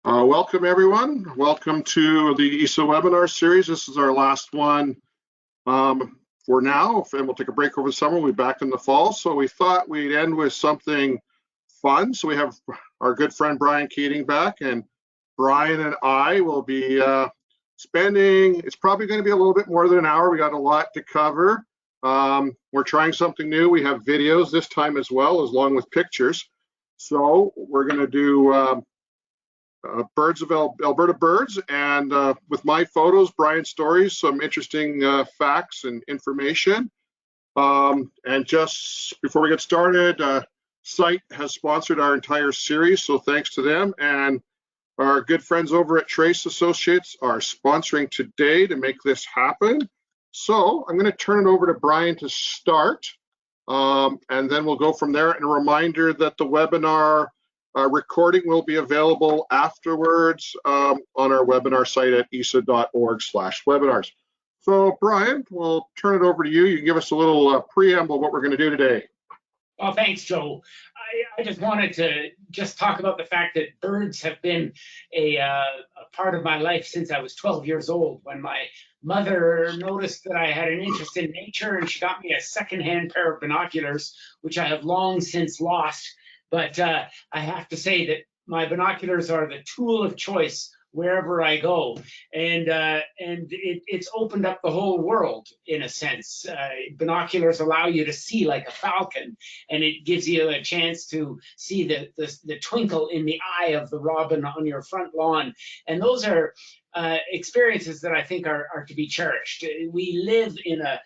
Welcome everyone. Welcome to the ESA webinar series. This is our last one for now, and we'll take a break over the summer. We'll be back in the fall. So we thought we'd end with something fun. So we have our good friend Brian Keating back, and Brian and I will be spending, it's probably going to be a little bit more than an hour. We got a lot to cover. We're trying something new. We have videos this time as well, as long with pictures. So we're going to do Birds of Alberta Birds, and with my photos, Brian's stories, some interesting facts and information. And just before we get started, Site has sponsored our entire series, so thanks to them. And our good friends over at Trace Associates are sponsoring today to make this happen. So I'm going to turn it over to Brian to start, and then we'll go from there. And a reminder that the webinar recording will be available afterwards on our webinar site at esa.org/webinars. So Brian, we'll turn it over to you. You can give us a little preamble of what we're going to do today. Well, thanks, Joe. I just wanted to just talk about the fact that birds have been a part of my life since I was 12 years old, when my mother noticed that I had an interest in nature, and she got me a secondhand pair of binoculars, which I have long since lost. But I have to say that my binoculars are the tool of choice wherever I go, and it's opened up the whole world in a sense. Binoculars allow you to see like a falcon, and it gives you a chance to see the twinkle in the eye of the robin on your front lawn, and those are experiences that I think are to be cherished. We live in a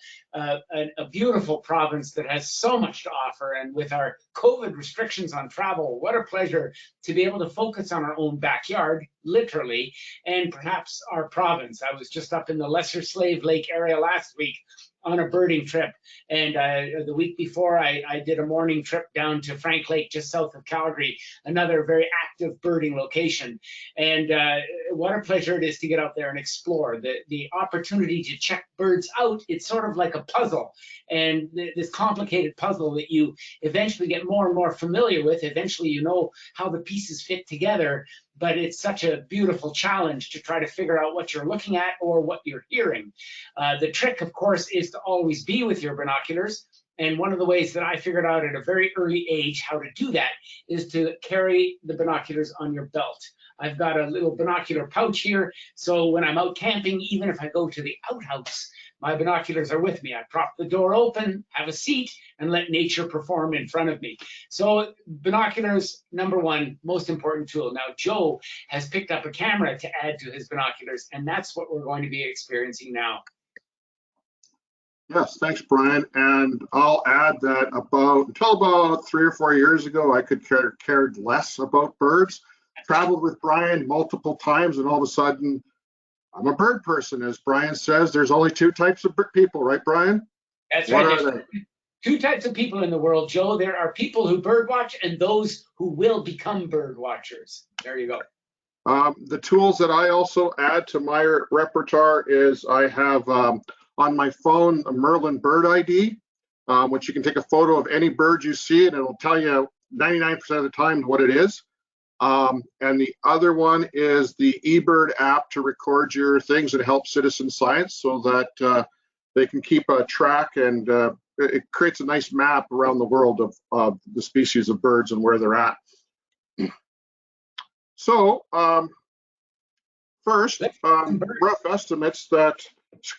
beautiful province that has so much to offer, and with our COVID restrictions on travel, what a pleasure to be able to focus on our own backyard, literally, and perhaps our province. I was just up in the Lesser Slave Lake area last week on a birding trip, and the week before I did a morning trip down to Frank Lake just south of Calgary, another very active birding location. And what a pleasure it is to get out there and explore. The opportunity to check birds out, it's sort of like a puzzle, and this complicated puzzle that you eventually get more and more familiar with. Eventually you know how the pieces fit together, but it's such a beautiful challenge to try to figure out what you're looking at or what you're hearing. The trick, of course, is to always be with your binoculars. And one of the ways that I figured out at a very early age how to do that is to carry the binoculars on your belt. I've got a little binocular pouch here, so when I'm out camping, even if I go to the outhouse, my binoculars are with me. I prop the door open, have a seat, and let nature perform in front of me. So binoculars, number one, most important tool. Now, Joe has picked up a camera to add to his binoculars, and that's what we're going to be experiencing now. Yes, thanks, Brian. And I'll add that until about 3 or 4 years ago, I could cared less about birds. Traveled with Brian multiple times, and all of a sudden, I'm a bird person. As Brian says, there's only 2 types of people, right, Brian? That's right. What are they? 2 types of people in the world, Joe. There are people who bird watch and those who will become bird watchers. There you go. The tools that I also add to my repertoire is I have on my phone a Merlin Bird ID, which you can take a photo of any bird you see, and it'll tell you 99% of the time what it is. And the other one is the eBird app to record your things and help citizen science, so that they can keep a track, and it creates a nice map around the world of the species of birds and where they're at. So first, rough estimates that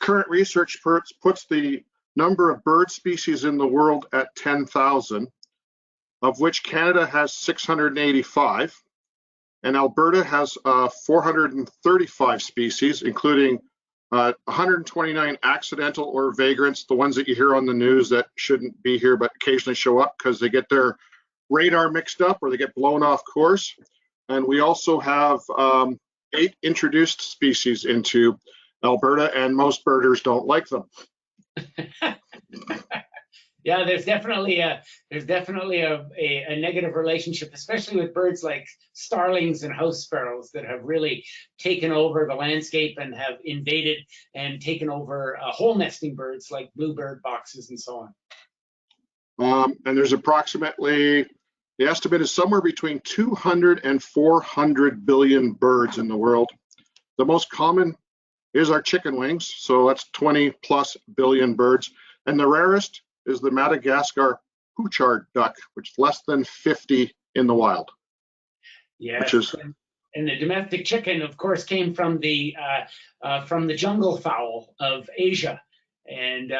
current research puts the number of bird species in the world at 10,000, of which Canada has 685. And Alberta has 435 species, including 129 accidental or vagrants, the ones that you hear on the news that shouldn't be here but occasionally show up because they get their radar mixed up or they get blown off course. And we also have 8 introduced species into Alberta, and most birders don't like them. Yeah, there's definitely a negative relationship, especially with birds like starlings and house sparrows that have really taken over the landscape and have invaded and taken over hole nesting birds like bluebird boxes and so on. And there's approximately The estimate is somewhere between 200 and 400 billion birds in the world. The most common is our chicken wings, so that's 20 plus billion birds. And the rarest is the Madagascar pouchard duck, which is less than 50 in the wild. Yes, and the domestic chicken, of course, came from the jungle fowl of Asia. And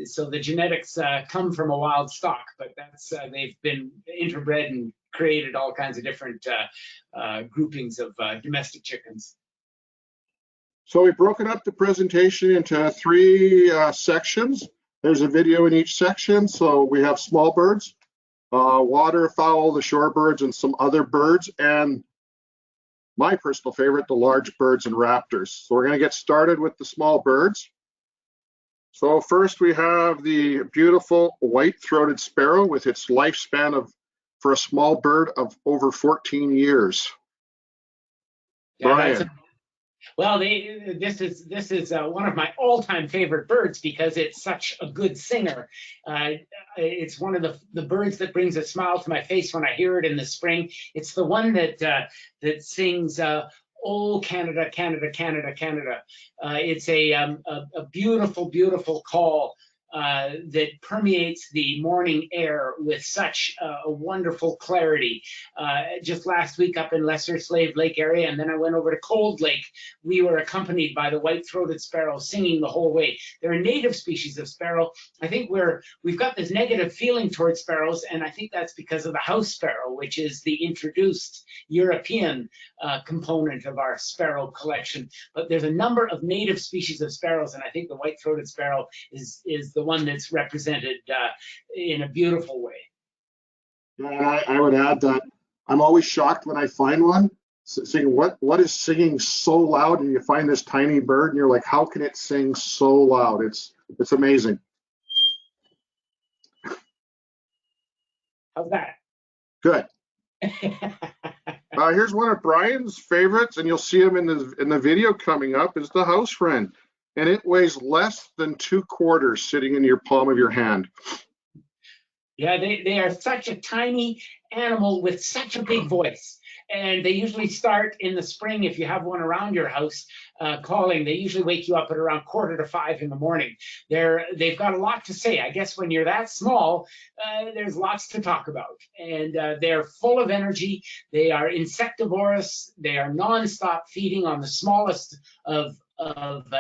so the genetics come from a wild stock, but that's they've been interbred and created all kinds of different groupings of domestic chickens. So we've broken up the presentation into three sections. There's a video in each section. So we have small birds, waterfowl, the shorebirds, and some other birds, and my personal favorite, the large birds and raptors. So we're going to get started with the small birds. So first we have the beautiful white-throated sparrow with its lifespan for a small bird of over 14 years. Yeah, Brian. Well, this is one of my all-time favorite birds because it's such a good singer. It's one of the birds that brings a smile to my face when I hear it in the spring. It's the one that sings "Oh Canada, Canada, Canada, Canada." It's a beautiful, beautiful call that permeates the morning air with such a wonderful clarity. Just last week up in Lesser Slave Lake area, and then I went over to Cold Lake, we were accompanied by the white-throated sparrow singing the whole way. They're a native species of sparrow. I think we've got this negative feeling towards sparrows, and I think that's because of the house sparrow, which is the introduced European component of our sparrow collection. But there's a number of native species of sparrows, and I think the white-throated sparrow is the one that's represented in a beautiful way. Yeah, and I would add that I'm always shocked when I find one, saying what is singing so loud, and you find this tiny bird, and you're like, how can it sing so loud? It's amazing. How's that? Good. Here's one of Brian's favorites, and you'll see him in the video coming up, is the house wren. And it weighs less than 2 quarters sitting in your palm of your hand. Yeah, they are such a tiny animal with such a big voice. And they usually start in the spring, if you have one around your house, calling. They usually wake you up at around 4:45 in the morning. They've got a lot to say. I guess when you're that small, there's lots to talk about. And they're full of energy. They are insectivorous. They are nonstop feeding on the smallest of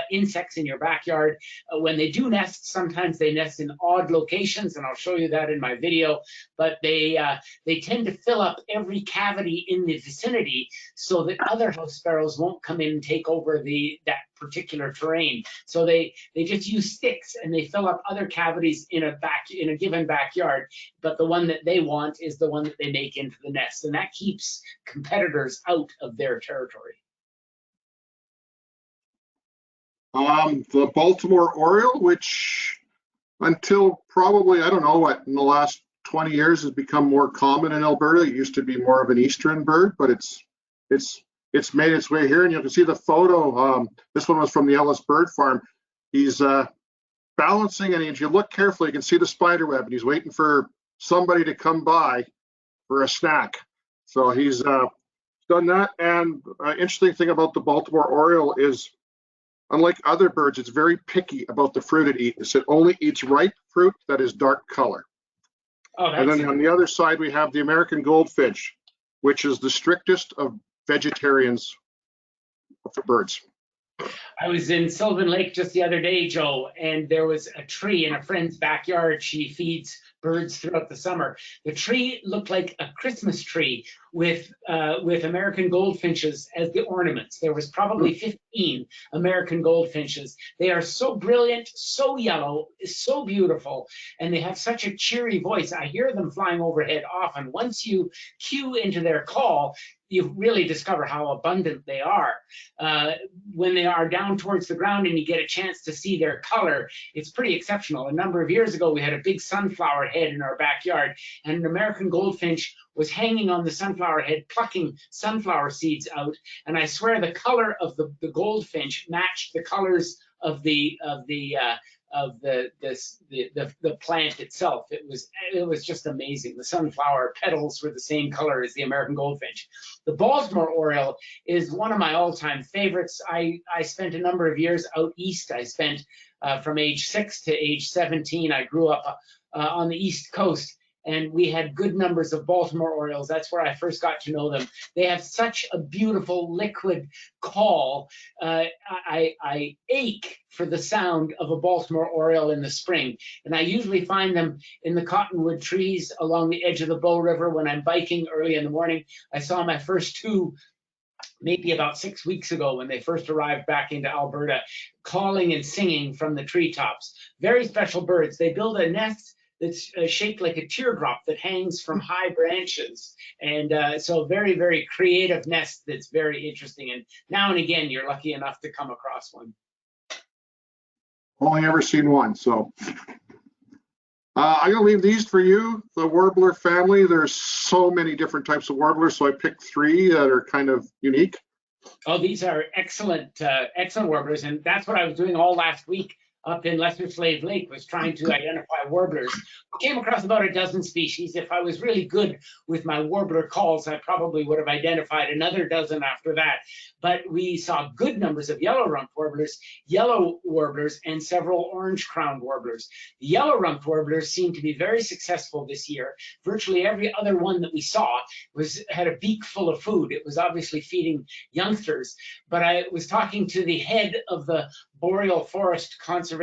insects in your backyard. When they do nest, sometimes they nest in odd locations, and I'll show you that in my video. But they tend to fill up every cavity in the vicinity so that other house sparrows won't come in and take over that particular terrain. So they just use sticks and they fill up other cavities in a given backyard. But the one that they want is the one that they make into the nest, and that keeps competitors out of their territory. The Baltimore Oriole, which until probably, I don't know what, in the last 20 years has become more common in Alberta. It used to be more of an eastern bird, but it's made its way here, and you can see the photo. This one was from the Ellis Bird Farm. He's balancing, and if you look carefully, you can see the spider web, and he's waiting for somebody to come by for a snack. So he's done that. And interesting thing about the Baltimore Oriole is, unlike other birds, it's very picky about the fruit it eats. It only eats ripe fruit that is dark color. Oh, and then on the other side, we have the American goldfinch, which is the strictest of vegetarians for birds. I was in Sylvan Lake just the other day, Joe, and there was a tree in a friend's backyard. She feeds birds throughout the summer. The tree looked like a Christmas tree with American goldfinches as the ornaments. There was probably 15 American goldfinches. They are so brilliant, so yellow, so beautiful, and they have such a cheery voice. I hear them flying overhead often. Once you cue into their call, you really discover how abundant they are. When they are down towards the ground and you get a chance to see their color, it's pretty exceptional. A number of years ago, we had a big sunflower head in our backyard, and an American goldfinch was hanging on the sunflower head, plucking sunflower seeds out. And I swear the color of the goldfinch matched the colors of the the plant itself. It was just amazing. The sunflower petals were the same color as the American goldfinch. The Baltimore oriole is one of my all-time favorites. I spent a number of years out east. I spent from age 6 to age 17. I grew up on the East Coast, and we had good numbers of Baltimore orioles. That's where I first got to know them. They have such a beautiful liquid call. I ache for the sound of a Baltimore oriole in the spring. And I usually find them in the cottonwood trees along the edge of the Bow River when I'm biking early in the morning. I saw my first two maybe about 6 weeks ago when they first arrived back into Alberta, calling and singing from the treetops. Very special birds. They build a nest that's shaped like a teardrop that hangs from high branches. And so very, very creative nest that's very interesting. And now and again, you're lucky enough to come across one. Only ever seen one, so. I'm gonna leave these for you, the warbler family. There's so many different types of warblers, so I picked 3 that are kind of unique. Oh, these are excellent, excellent warblers. And that's what I was doing all last week up in Lesser Slave Lake, was trying to identify warblers. I came across about a dozen species. If I was really good with my warbler calls, I probably would have identified another dozen after that. But we saw good numbers of yellow-rumped warblers, yellow warblers, and several orange-crowned warblers. The yellow-rumped warblers seemed to be very successful this year. Virtually every other one that we saw had a beak full of food. It was obviously feeding youngsters. But I was talking to the head of the Boreal Forest Conservation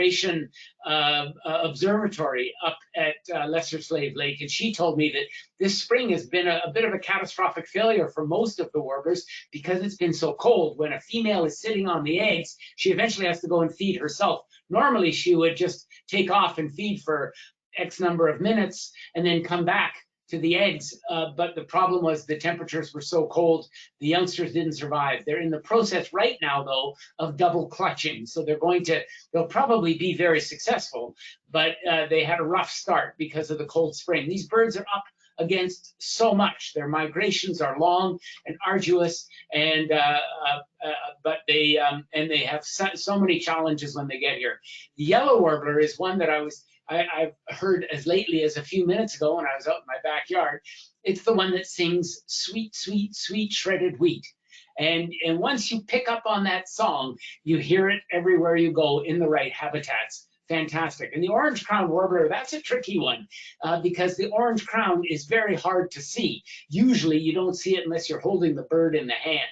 Observatory up at Lesser Slave Lake, and she told me that this spring has been a bit of a catastrophic failure for most of the warblers because it's been so cold. When a female is sitting on the eggs, she eventually has to go and feed herself. Normally, she would just take off and feed for X number of minutes and then come back to the eggs, but the problem was the temperatures were so cold, the youngsters didn't survive. They're in the process right now, though, of double clutching. So they'll probably be very successful, but they had a rough start because of the cold spring. These birds are up against so much. Their migrations are long and arduous, and but they have so many challenges when they get here. The yellow warbler is one that I've heard as lately as a few minutes ago when I was out in my backyard. It's the one that sings sweet, sweet, sweet shredded wheat. And once you pick up on that song, you hear it everywhere you go in the right habitats. Fantastic. And the orange crown warbler, that's a tricky one because the orange crown is very hard to see. Usually you don't see it unless you're holding the bird in the hand.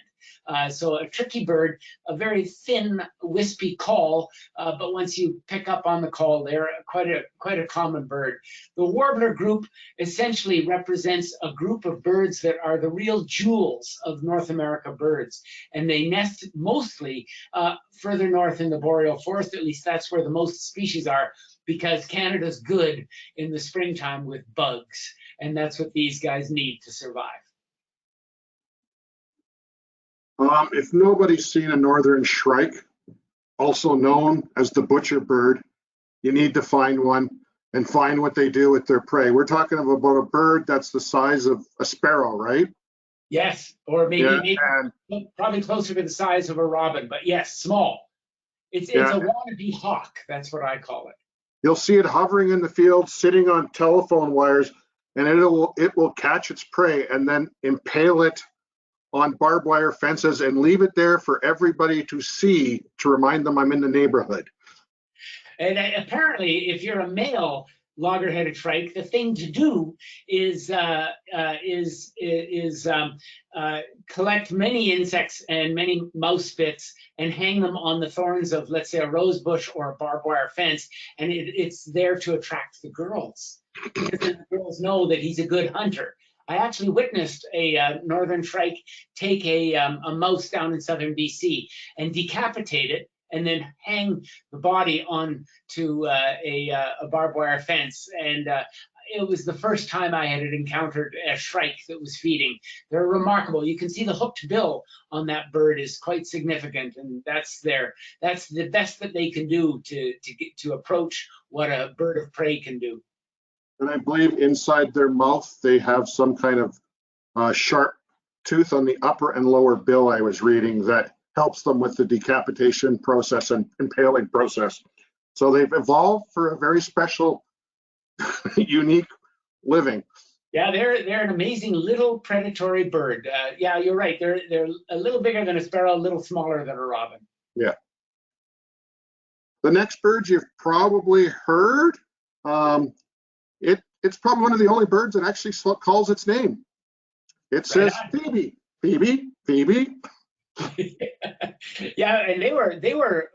So a tricky bird, a very thin, wispy call, but once you pick up on the call, they're quite a common bird. The warbler group essentially represents a group of birds that are the real jewels of North America birds, and they nest mostly further north in the boreal forest. At least that's where the most species are, because Canada's good in the springtime with bugs, and that's what these guys need to survive. If nobody's seen a northern shrike, also known as the butcher bird, you need to find one and find what they do with their prey. We're talking about a bird that's the size of a sparrow, right? Yes, or maybe probably closer to the size of a robin, but yes, small. It's a wannabe hawk. That's what I call it. You'll see it hovering in the field, sitting on telephone wires, and it will catch its prey and then impale it on barbed wire fences and leave it there for everybody to see to remind them I'm in the neighborhood. And apparently, if you're a male logger-headed shrike, the thing to do is collect many insects and many mouse spits and hang them on the thorns of, let's say, a rose bush or a barbed wire fence, and it's there to attract the girls, because then the girls know that he's a good hunter. I actually witnessed a northern shrike take a mouse down in southern BC and decapitate it, and then hang the body on to a barbed wire fence. And it was the first time I had encountered a shrike that was feeding. They're remarkable. You can see the hooked bill on that bird is quite significant, and that's the best that they can do to approach what a bird of prey can do. And I believe inside their mouth, they have some kind of sharp tooth on the upper and lower bill, I was reading, that helps them with the decapitation process and impaling process. So they've evolved for a very special, unique living. Yeah, they're an amazing little predatory bird. Yeah, you're right. They're a little bigger than a sparrow, a little smaller than a robin. Yeah. The next bird you've probably heard. It's probably one of the only birds that actually calls its name. It Right says Phoebe, Phoebe, Phoebe. Yeah, and they were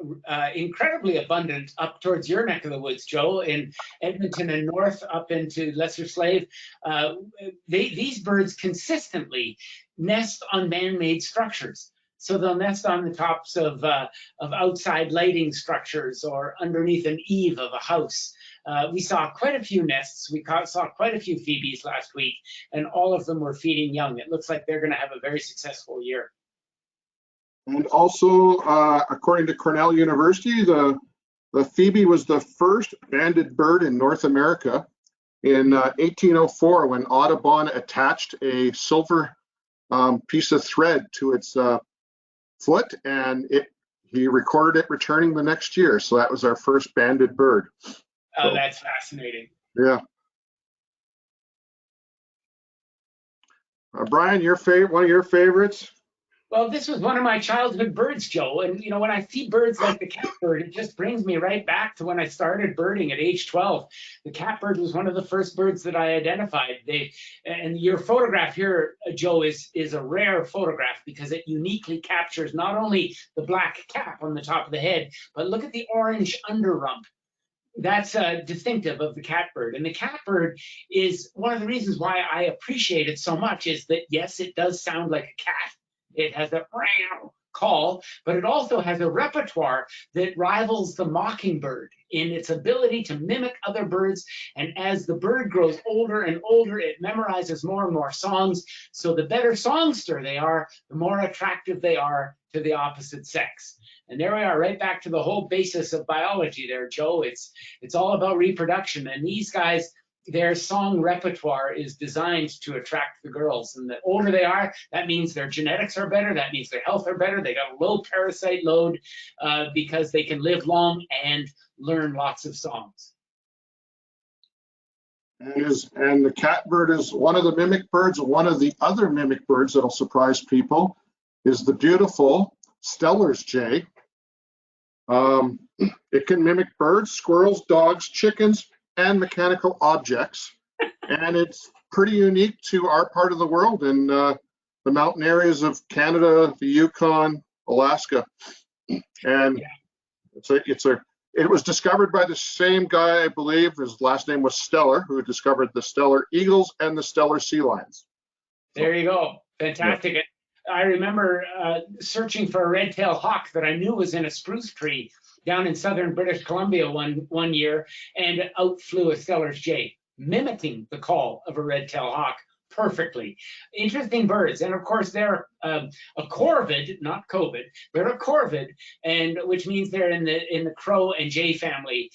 incredibly abundant up towards your neck of the woods, Joe, in Edmonton and north up into Lesser Slave. These birds consistently nest on man-made structures. So they'll nest on the tops of outside lighting structures or underneath an eave of a house. We saw quite a few nests. Saw quite a few phoebes last week, and all of them were feeding young. It looks like they're going to have a very successful year. And also, according to Cornell University, the phoebe was the first banded bird in North America in 1804 when Audubon attached a silver piece of thread to its foot, and he recorded it returning the next year. So that was our first banded bird. Oh, that's fascinating. Yeah. Brian, one of your favorites? Well, this was one of my childhood birds, Joe. And, when I see birds like the catbird, it just brings me right back to when I started birding at age 12. The catbird was one of the first birds that I identified. And your photograph here, Joe, is a rare photograph because it uniquely captures not only the black cap on the top of the head, but look at the orange underrump. That's distinctive of the catbird. And the catbird is one of the reasons why I appreciate it so much is that, yes, it does sound like a cat. It has a call, but it also has a repertoire that rivals the mockingbird in its ability to mimic other birds. And as the bird grows older and older, it memorizes more and more songs. So the better songster they are, the more attractive they are to the opposite sex. And there we are, right back to the whole basis of biology there, Joe. It's all about reproduction. And these guys, their song repertoire is designed to attract the girls. And the older they are, that means their genetics are better. That means their health are better. They got a low parasite load because they can live long and learn lots of songs. And the catbird is one of the mimic birds. One of the other mimic birds that'll surprise people is the beautiful Steller's jay. It can mimic birds, squirrels, dogs, chickens, and mechanical objects. And it's pretty unique to our part of the world in the mountain areas of Canada, the Yukon, Alaska. And it was discovered by the same guy, I believe, his last name was Steller, who discovered the Steller eagles and the Steller sea lions. There you go. Fantastic. Yeah. I remember searching for a red-tailed hawk that I knew was in a spruce tree down in southern British Columbia one year, and out flew a Steller's jay, mimicking the call of a red-tailed hawk perfectly. Interesting birds, and of course they're a corvid, not COVID. They're a corvid, and which means they're in the crow and jay family.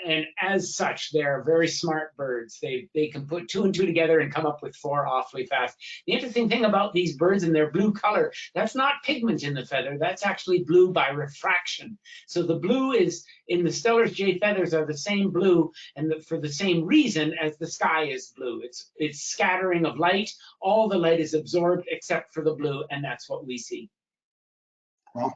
And as such, they're very smart birds. They can put 2 and 2 together and come up with 4 awfully fast. The interesting thing about these birds and their blue color, that's not pigment in the feather. That's actually blue by refraction. So the blue is in the Steller's jay feathers are the same blue, and for the same reason as the sky is blue. It's scattering of light. All the light is absorbed except for the blue, and that's what we see. Well,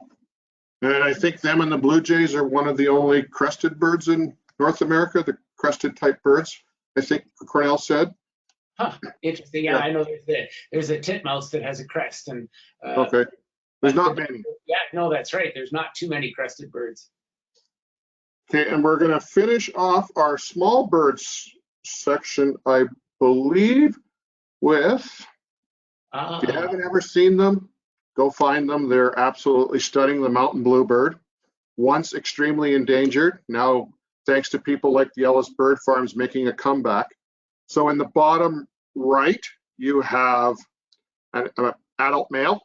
and I think them and the blue jays are one of the only crested birds in North America, the crested type birds, I think Cornell said. Huh, interesting. Yeah, I know there's a titmouse that has a crest. And okay, there's not many. Yeah, no, that's right. There's not too many crested birds. Okay, and we're going to finish off our small birds section, I believe, with, if you haven't ever seen them, go find them. They're absolutely stunning. The mountain bluebird, once extremely endangered, now thanks to people like the Ellis Bird Farms making a comeback. So in the bottom right, you have an adult male,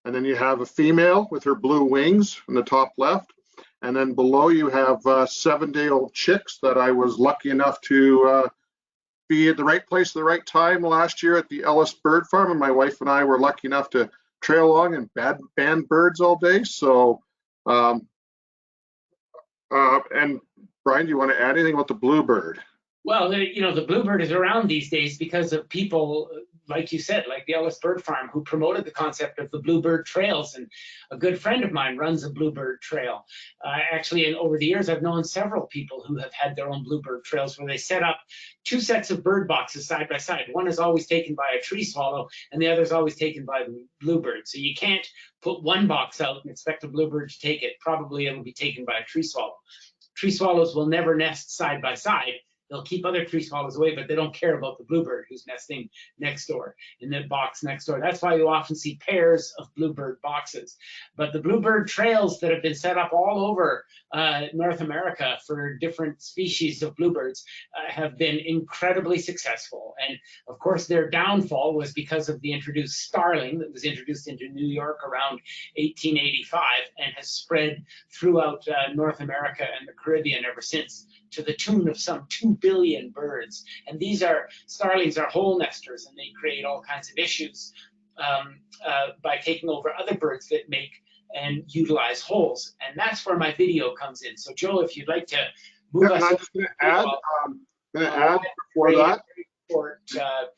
and then you have a female with her blue wings in the top left. And then below you have 7-day-old chicks that I was lucky enough to be at the right place at the right time last year at the Ellis Bird Farm. And my wife and I were lucky enough to trail along and band birds all day. So And Brian, do you want to add anything about the bluebird? Well, the bluebird is around these days because of people, like you said, like the Ellis Bird Farm, who promoted the concept of the bluebird trails. And a good friend of mine runs a bluebird trail. Actually, and over the years, I've known several people who have had their own bluebird trails where they set up two sets of bird boxes side by side. One is always taken by a tree swallow, and the other is always taken by the bluebird. So you can't put one box out and expect a bluebird to take it. Probably it will be taken by a tree swallow. Tree swallows will never nest side by side. They'll keep other tree swallows away, but they don't care about the bluebird who's nesting next door, in the box next door. That's why you often see pairs of bluebird boxes. But the bluebird trails that have been set up all over North America for different species of bluebirds have been incredibly successful. And of course, their downfall was because of the introduced starling that was introduced into New York around 1885 and has spread throughout North America and the Caribbean ever since, to the tune of some 2 billion birds. And starlings are hole nesters, and they create all kinds of issues by taking over other birds that make and utilize holes. And that's where my video comes in. So Joe, if you'd like to move us. I'm just going to add before that. Short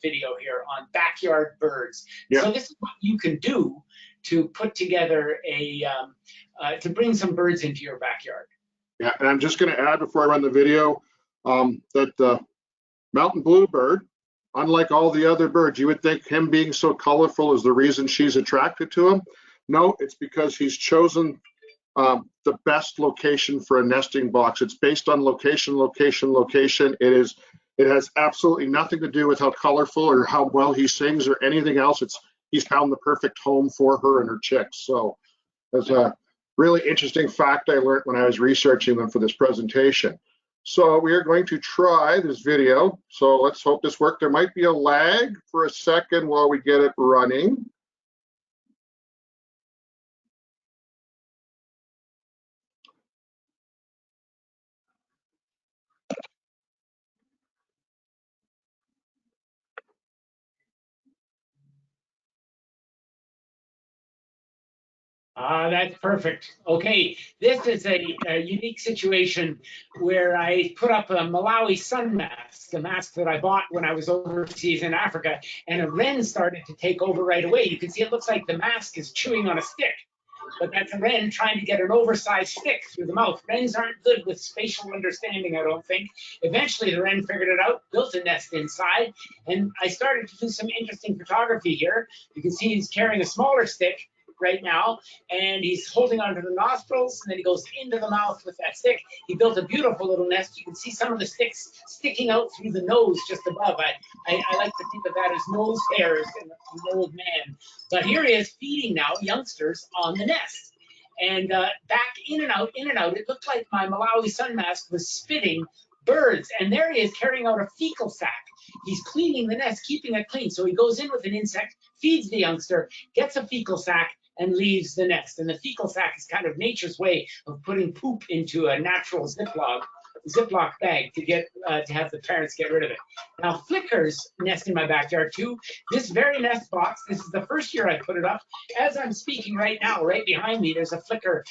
video here on backyard birds. Yeah. So this is what you can do to put together to bring some birds into your backyard. Yeah, and I'm just going to add before I run the video that the mountain bluebird, unlike all the other birds, you would think him being so colorful is the reason she's attracted to him. No, it's because he's chosen the best location for a nesting box. It's based on location, location, location. It has absolutely nothing to do with how colorful or how well he sings or anything else. He's found the perfect home for her and her chicks. So that's a really interesting fact I learned when I was researching them for this presentation. So we are going to try this video. So let's hope this works. There might be a lag for a second while we get it running. That's perfect. Okay, this is a unique situation where I put up a Malawi sun mask, a mask that I bought when I was overseas in Africa, and a wren started to take over right away. You can see it looks like the mask is chewing on a stick, but that's a wren trying to get an oversized stick through the mouth. Wrens aren't good with spatial understanding, I don't think. Eventually, the wren figured it out, built a nest inside, and I started to do some interesting photography here. You can see he's carrying a smaller stick right now, and he's holding onto the nostrils, and then he goes into the mouth with that stick. He built a beautiful little nest. You can see some of the sticks sticking out through the nose just above. I like to think of that as nose hairs in an old man. But here he is feeding now youngsters on the nest. And back in and out, it looked like my Malawi sun mask was spitting birds. And there he is carrying out a fecal sac. He's cleaning the nest, keeping it clean. So he goes in with an insect, feeds the youngster, gets a fecal sac, and leaves the nest. And the fecal sac is kind of nature's way of putting poop into a natural Ziploc bag to get to have the parents get rid of it. Now, flickers nest in my backyard too. This very nest box, this is the first year I put it up. As I'm speaking right now, right behind me, there's a flicker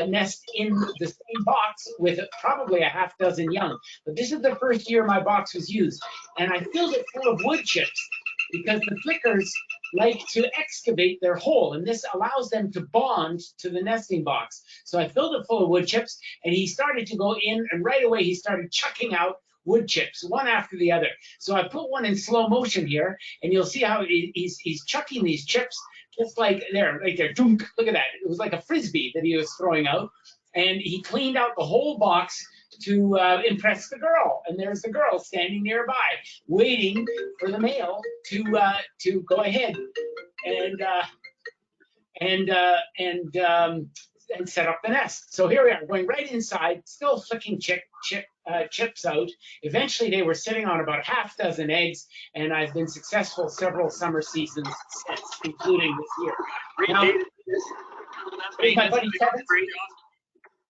nest in the same box with probably a half dozen young. But this is the first year my box was used. And I filled it full of wood chips because the flickers like to excavate their hole, and this allows them to bond to the nesting box. So I filled it full of wood chips, and he started to go in, and right away he started chucking out wood chips, one after the other. So I put one in slow motion here, and you'll see how he's chucking these chips just like there, right there. Dunk, look at that. It was like a frisbee that he was throwing out, and he cleaned out the whole box to impress the girl. And there's the girl standing nearby, waiting for the male to go ahead and set up the nest. So here we are, going right inside, still flicking chips out. Eventually, they were sitting on about half dozen eggs, and I've been successful several summer seasons since, including this year. Now, my buddy Kevin,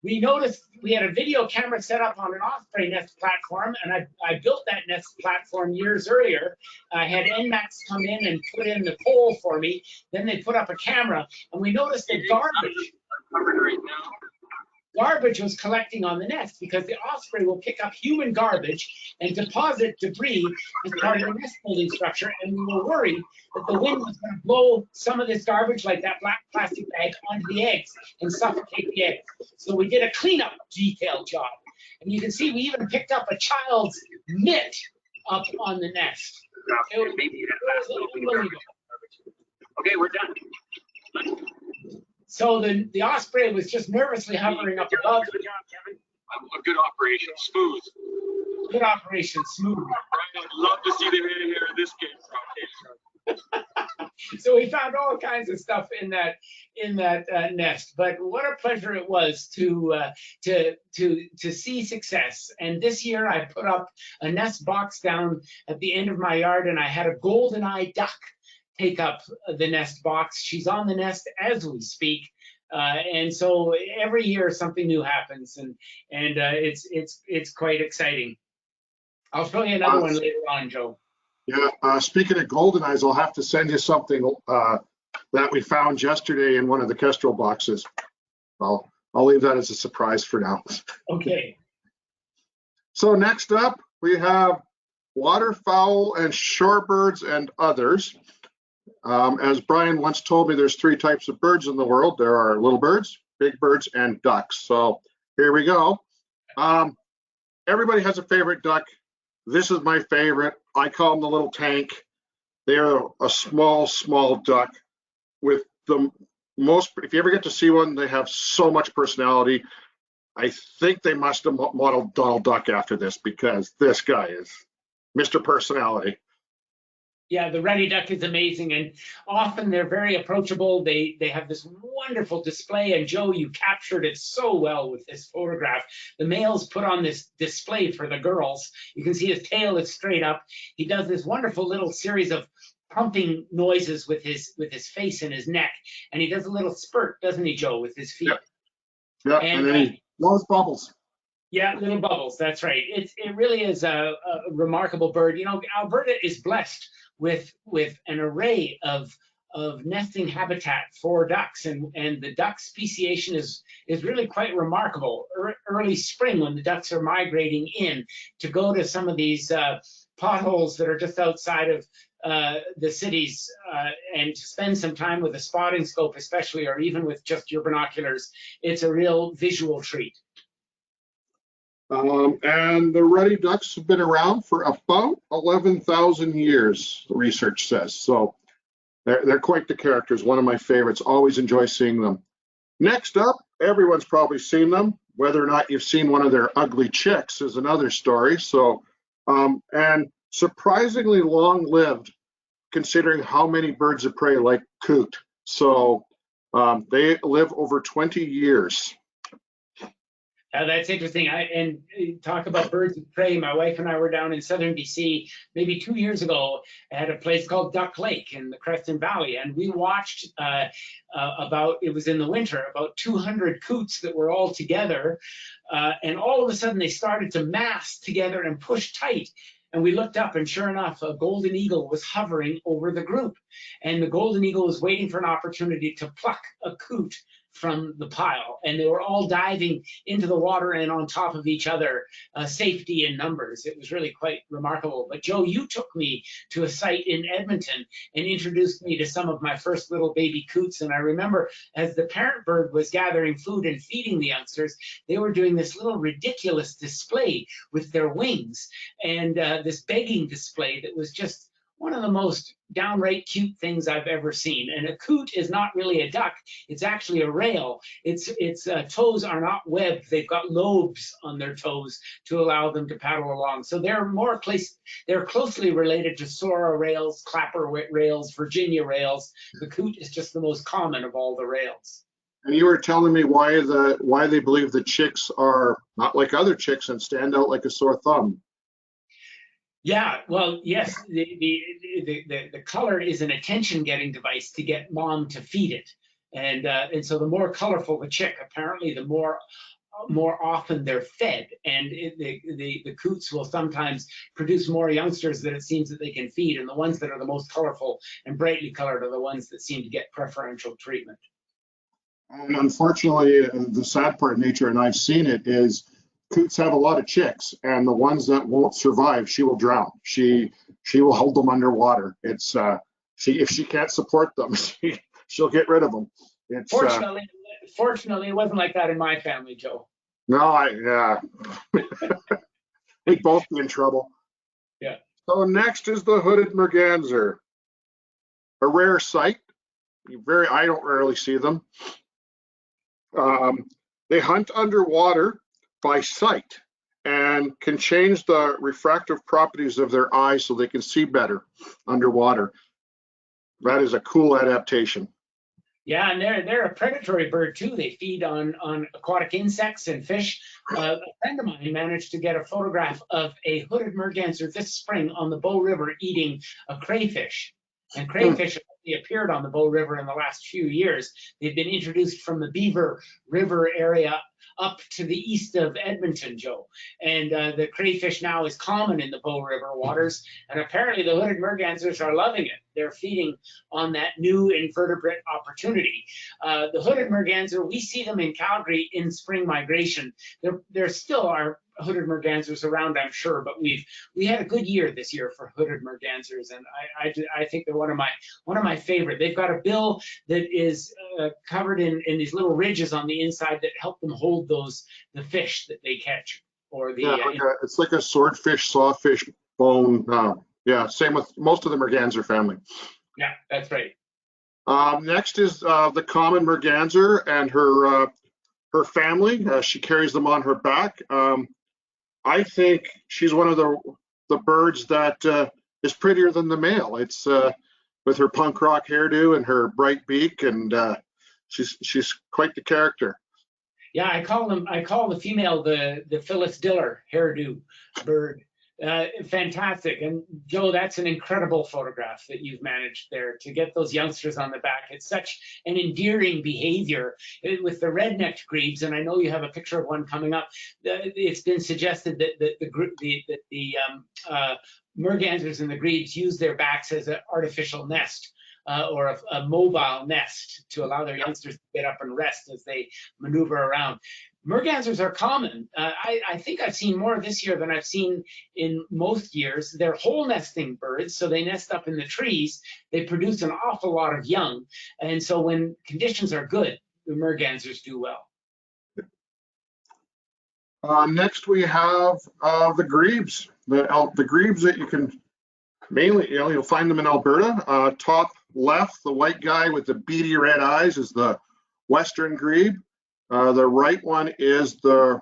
we noticed we had a video camera set up on an osprey nest platform, and I built that nest platform years earlier. I had NMAX come in and put in the pole for me. Then they put up a camera, and we noticed that garbage. garbage was collecting on the nest because the osprey will pick up human garbage and deposit debris as part of the nest building structure. And we were worried that the wind was going to blow some of this garbage, like that black plastic bag, onto the eggs and suffocate the eggs. So we did a cleanup detail job. And you can see we even picked up a child's mitt up on the nest. It was unbelievable. Okay, we're done. So the osprey was just nervously hovering up above. Good job, Kevin. A good operation, smooth. Good operation, smooth. Right, I'd love to see the hair of this kid. So we found all kinds of stuff in that nest. But what a pleasure it was to see success. And this year I put up a nest box down at the end of my yard, and I had a golden-eye duck take up the nest box. She's on the nest as we speak. And so every year something new happens, and it's quite exciting. I'll show you another one later on, Joe. Yeah, speaking of golden eyes, I'll have to send you something that we found yesterday in one of the Kestrel boxes. I'll leave that as a surprise for now. Okay. So next up, we have waterfowl and shorebirds and others. As Brian once told me, there's 3 types of birds in the world. There are little birds, big birds, and ducks. So here we go. Everybody has a favorite duck. This is my favorite. I call them the little tank. They're a small duck with the most, if you ever get to see one, they have so much personality. I think they must have modeled Donald Duck after this, because this guy is Mr. Personality. Yeah, the ruddy duck is amazing, and often they're very approachable. They have this wonderful display, and Joe, you captured it so well with this photograph. The males put on this display for the girls. You can see his tail is straight up. He does this wonderful little series of pumping noises with his face and his neck, and he does a little spurt, doesn't he, Joe, with his feet? Yep. And then he blows bubbles. Yeah, little bubbles. That's right. It really is a remarkable bird. You know, Alberta is blessed with an array of nesting habitat for ducks, and the duck speciation is really quite remarkable. Early spring, when the ducks are migrating in, to go to some of these potholes that are just outside of the cities, and to spend some time with a spotting scope especially, or even with just your binoculars, it's a real visual treat. And the ruddy ducks have been around for about 11,000 years, the research says. So they're quite the characters. One of my favorites. Always enjoy seeing them. Next up, everyone's probably seen them. Whether or not you've seen one of their ugly chicks is another story. So, and surprisingly long-lived, considering how many birds of prey like coot. So they live over 20 years. That's interesting. And talk about birds of prey. My wife and I were down in southern BC maybe 2 years ago at a place called Duck Lake in the Creston Valley, and we watched it was in the winter, about 200 coots that were all together, and all of a sudden they started to mass together and push tight. And we looked up, and sure enough, a golden eagle was hovering over the group, and the golden eagle was waiting for an opportunity to pluck a coot from the pile, and they were all diving into the water and on top of each other, safety in numbers. It was really quite remarkable. But Joe, you took me to a site in Edmonton and introduced me to some of my first little baby coots. And I remember as the parent bird was gathering food and feeding the youngsters, they were doing this little ridiculous display with their wings, and this begging display that was just one of the most downright cute things I've ever seen. And a coot is not really a duck. It's actually a rail. Its toes are not webbed. They've got lobes on their toes to allow them to paddle along. So they're closely related to Sora rails, clapper rails, Virginia rails. The coot is just the most common of all the rails. And you were telling me why they believe the chicks are not like other chicks and stand out like a sore thumb. Yeah, well, yes, the color is an attention-getting device to get mom to feed it, and so the more colorful the chick, apparently, the more often they're fed, and the coots will sometimes produce more youngsters that it seems that they can feed, and the ones that are the most colorful and brightly colored are the ones that seem to get preferential treatment. And unfortunately, the sad part of nature, and I've seen it, is coots have a lot of chicks, and the ones that won't survive, she will drown. She will hold them underwater. It's if she can't support them, she'll get rid of them. It's fortunately, it wasn't like that in my family, Joe. no, yeah, we'd both be in trouble. Yeah. So next is the hooded merganser, a rare sight. I don't rarely see them. They hunt underwater by sight and can change the refractive properties of their eyes so they can see better underwater. That is a cool adaptation. Yeah, and they're a predatory bird too. They feed on aquatic insects and fish. A friend of mine managed to get a photograph of a hooded merganser this spring on the Bow River eating a crayfish. And crayfish have only appeared on the Bow River in the last few years. They've been introduced from the Beaver River area up to the east of Edmonton, Joe. And the crayfish now is common in the Bow River waters. And apparently the hooded mergansers are loving it. They're feeding on that new invertebrate opportunity. The hooded merganser, we see them in Calgary in spring migration. There still are hooded mergansers around, I'm sure, but we had a good year this year for hooded mergansers, and I think they're one of my favorite. They've got a bill that is covered in these little ridges on the inside that help them hold the fish that they catch, or the it's like a swordfish, sawfish bone. Yeah, same with most of the merganser family. Yeah, that's right. Next is the common merganser and her family. She carries them on her back. I think she's one of the birds that is prettier than the male. It's with her punk rock hairdo and her bright beak, and she's quite the character. Yeah, I call the female the Phyllis Diller hairdo bird. Fantastic. And Joe, that's an incredible photograph that you've managed there to get those youngsters on the back. It's such an endearing behavior with the red-necked grebes, and I know you have a picture of one coming up. It's been suggested that the mergansers and the grebes use their backs as an artificial nest. Or a mobile nest to allow their youngsters to get up and rest as they maneuver around. Mergansers are common. I think I've seen more this year than I've seen in most years. They're hole nesting birds, so they nest up in the trees. They produce an awful lot of young. And so when conditions are good, the mergansers do well. Next we have the grebes. The grebes that you can mainly, you'll find them in Alberta. Top left, the white guy with the beady red eyes is the western grebe. The right one is the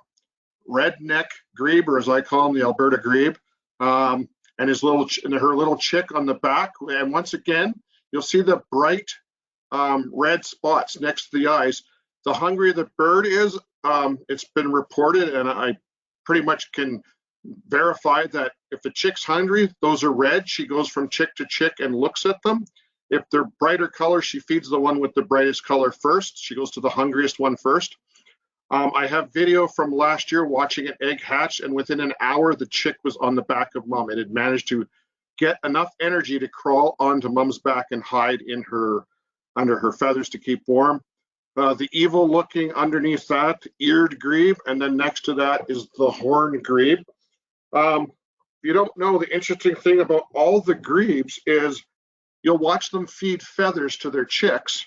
redneck grebe, or as I call him, the Alberta grebe, and her little chick on the back. And once again, you'll see the bright red spots next to the eyes. The hungrier the bird is, it's been reported, and I pretty much can verify that if the chick's hungry, those are red. She goes from chick to chick and looks at them. If they're brighter color, she feeds the one with the brightest color first. She goes to the hungriest one first. I have video from last year watching an egg hatch, and within an hour, the chick was on the back of mom. It had managed to get enough energy to crawl onto mom's back and hide in under her feathers to keep warm. The evil looking underneath that, eared grebe, and then next to that is the horn grebe. If you don't know, the interesting thing about all the grebes is you'll watch them feed feathers to their chicks,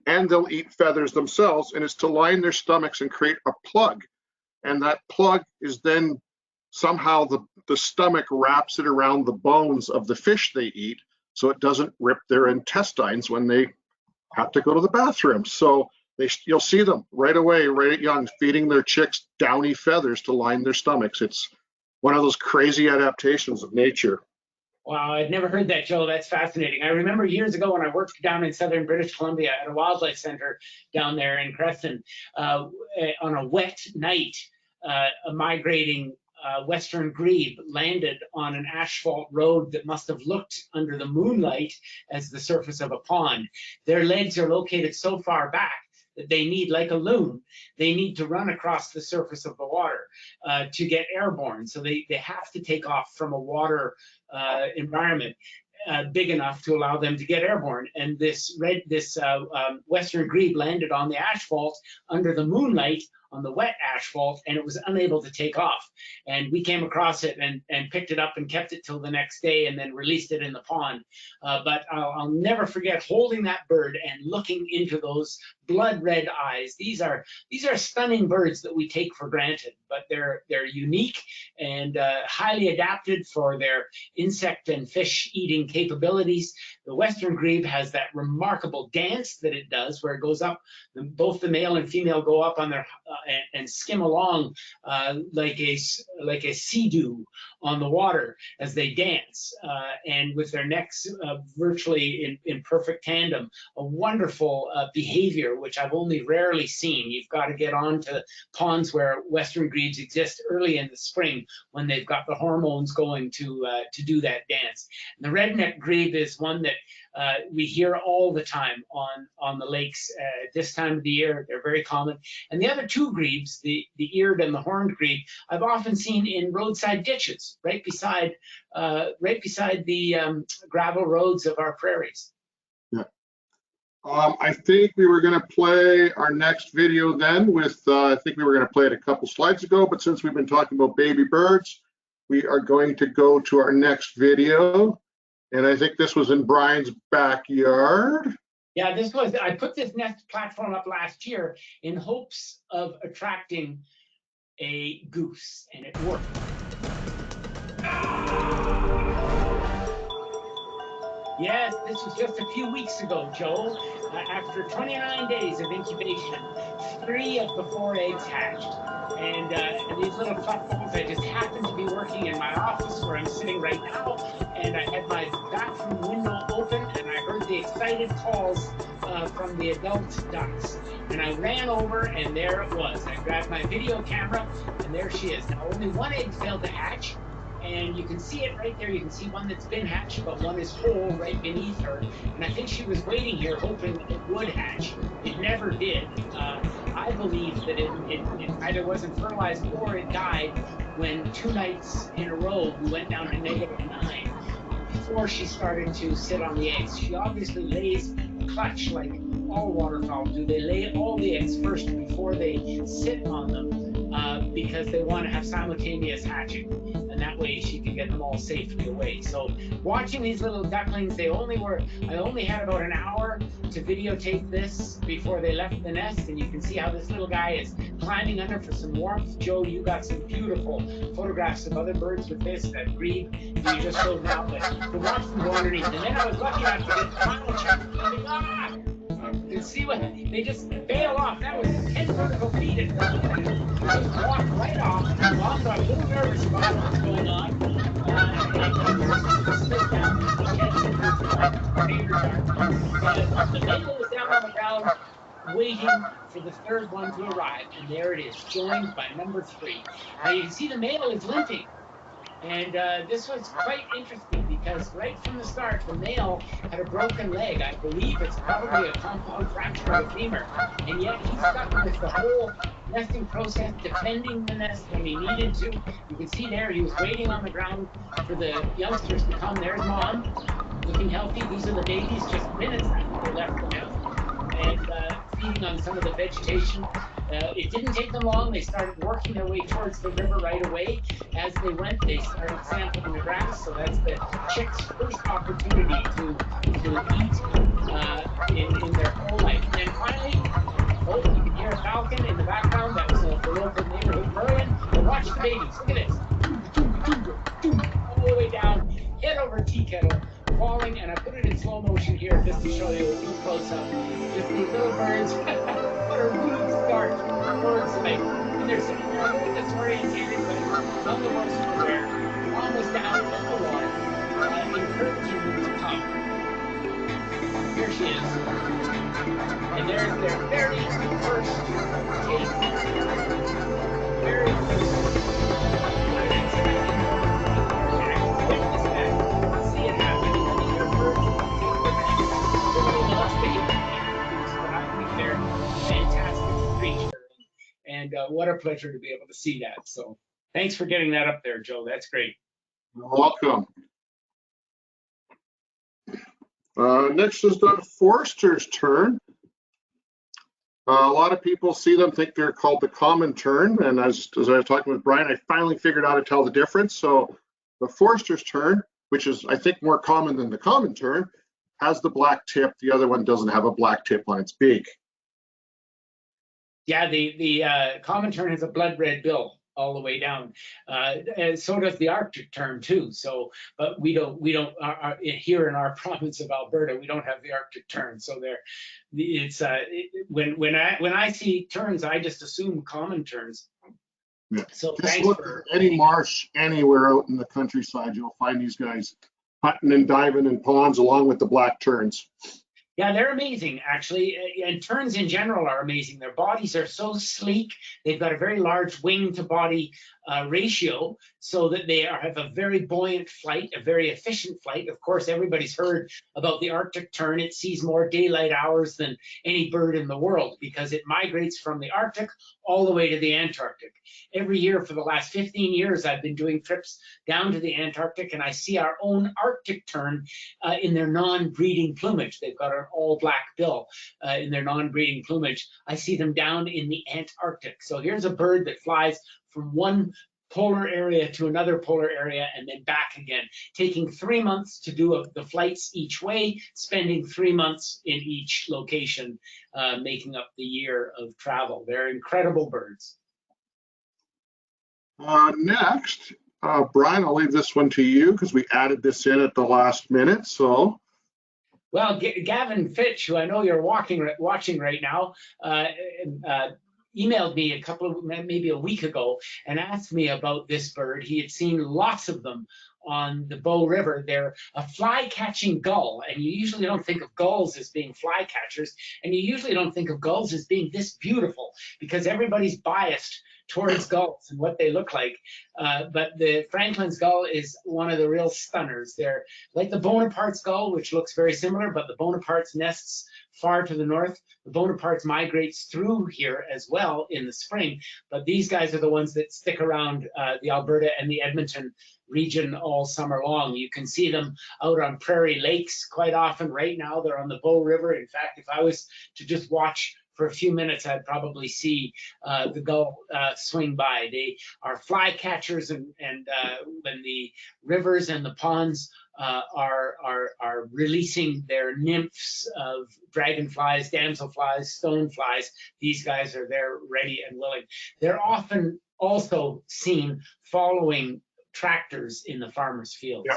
and they'll eat feathers themselves, and it's to line their stomachs and create a plug. And that plug is then somehow the stomach wraps it around the bones of the fish they eat, so it doesn't rip their intestines when they have to go to the bathroom. So you'll see them right away, right at young, feeding their chicks downy feathers to line their stomachs. It's one of those crazy adaptations of nature. Wow, I'd never heard that, Joe. That's fascinating. I remember years ago when I worked down in southern British Columbia at a wildlife center down there in Creston, on a wet night, a migrating western grebe landed on an asphalt road that must have looked under the moonlight as the surface of a pond. Their legs are located so far back that they need, like a loon, they need to run across the surface of the water to get airborne. So they have to take off from a water environment. big enough to allow them to get airborne. And this western grebe landed on the asphalt under the moonlight on the wet asphalt, and it was unable to take off. And we came across it and picked it up and kept it till the next day and then released it in the pond. But I'll never forget holding that bird and looking into those blood red eyes. These are stunning birds that we take for granted, but they're unique and highly adapted for their insect and fish eating capabilities. The western grebe has that remarkable dance that it does, where it goes up, both the male and female go up on their and skim along like a sea-doo on the water as they dance, and with their necks virtually in perfect tandem. A wonderful behavior, which I've only rarely seen. You've got to get on to ponds where western grebes exist early in the spring when they've got the hormones going to do that dance. And the redneck grebe is one that we hear all the time on the lakes at this time of the year. They're very common. And the other two grebes, the eared and the horned grebe, I've often seen in roadside ditches, right beside the gravel roads of our prairies. Yeah. I think we were going to play our next video then with, I think we were going to play it a couple slides ago, but since we've been talking about baby birds, we are going to go to our next video. And I think this was in Brian's backyard. Yeah, I put this nest platform up last year in hopes of attracting a goose, and it worked. Yes, this was just a few weeks ago, Joe. After 29 days of incubation, 3 of the 4 eggs hatched. And these little platforms, I just happened to be working in my office where I'm sitting right now, and I had my bathroom window open, and I heard the excited calls from the adult ducks. And I ran over, and there it was. I grabbed my video camera, and there she is. Now, only 1 egg failed to hatch. And you can see it right there. You can see one that's been hatched, but one is whole right beneath her. And I think she was waiting here hoping it would hatch. It never did. I believe that it either wasn't fertilized or it died when 2 nights in a row we went down to -9 before she started to sit on the eggs. She obviously lays a clutch like all waterfowl do. They lay all the eggs first before they sit on them because they want to have simultaneous hatching. And that way she can get them all safely away. So watching these little ducklings, I only had about an hour to videotape this before they left the nest, and you can see how this little guy is climbing under for some warmth. Joe, you got some beautiful photographs of other birds with this, that grebe you just showed now, but to watch them go underneath. And then I was lucky enough to get the final check. You can see what they just bail off. That was 10 vertical feet at first. They just walked right off. Mom got a little nervous about what's going on. Slid down the male was down on the ground waiting for the 3rd one to arrive. And there it is, joined by number 3. Now you can see the male is limping. And this was quite interesting because right from the start, the male had a broken leg. I believe it's probably a compound fracture of the femur. And yet he stuck with the whole nesting process, defending the nest when he needed to. You can see there, he was waiting on the ground for the youngsters to come. There's mom, looking healthy. These are the babies just minutes after they left the nest. And feeding on some of the vegetation. It didn't take them long. They started working their way towards the river right away. As they went, they started sampling the grass. So that's the chicks' first opportunity to eat in their whole life. And then finally, oh, you can hear a falcon in the background. That was the local neighborhood bird. And watch the babies. Look at this. All the way down, head over tea kettle, falling, and I put it in slow motion here just to show you a close up. Just these little birds. What a rude start for tonight. And they're sitting there a little disoriented, but nonetheless they're almost down in the water, encouraging them to come. Here she is. And there's their very first taste. Very first. And what a pleasure to be able to see that. So thanks for getting that up there, Joe. That's great. You're welcome. Next is the Forster's tern. A lot of people see them, think they're called the common tern, and as I was talking with Brian, I finally figured out how to tell the difference. So the Forster's tern, which is I think more common than the common tern, has the black tip. The other one doesn't have a black tip on its beak. Yeah, the common tern has a blood red bill all the way down, and so does the Arctic tern too. So, but we don't here in our province of Alberta, we don't have the Arctic tern. So it's when I see terns, I just assume common terns. Yeah. So just thanks look for at any marsh anywhere out in the countryside, you'll find these guys hunting and diving in ponds along with the black terns. Yeah, they're amazing, actually. And terns in general are amazing. Their bodies are so sleek. They've got a very large wing to body ratio, so that they have a very buoyant flight, a very efficient flight. Of course, everybody's heard about the Arctic tern. It sees more daylight hours than any bird in the world because it migrates from the Arctic all the way to the Antarctic. Every year for the last 15 years, I've been doing trips down to the Antarctic, and I see our own Arctic tern in their non-breeding plumage. They've got an all black bill in their non-breeding plumage. I see them down in the Antarctic. So here's a bird that flies from one polar area to another polar area and then back again, taking 3 months to do the flights each way, spending 3 months in each location, making up the year of travel. They're incredible birds. Next, Brian, I'll leave this one to you because we added this in at the last minute. So, well, Gavin Fitch, who I know you're watching right now, emailed me maybe a week ago and asked me about this bird. He had seen lots of them on the Bow River. They're a fly-catching gull, and you usually don't think of gulls as being fly catchers, and you usually don't think of gulls as being this beautiful because everybody's biased towards gulls and what they look like. But the Franklin's gull is one of the real stunners. They're like the Bonaparte's gull, which looks very similar, but the Bonaparte's nests far to the north. The Bonaparte's migrates through here as well in the spring, but these guys are the ones that stick around the Alberta and the Edmonton region all summer long. You can see them out on prairie lakes quite often. Right now, they're on the Bow River. In fact, if I was to just watch for a few minutes, I'd probably see the gull swing by. They are fly catchers, and when the rivers and the ponds are releasing their nymphs of dragonflies, damselflies, stoneflies, these guys are there ready and willing. They're often also seen following tractors in the farmers' fields.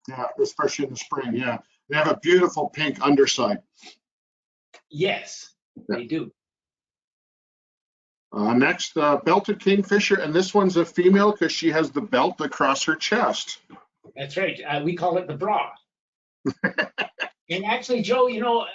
Yeah, especially in the spring. Yeah, they have a beautiful pink underside. Yes, they do. Next, belted kingfisher, and this one's a female because she has the belt across her chest. That's right. We call it the bra. And actually, Joe, you know,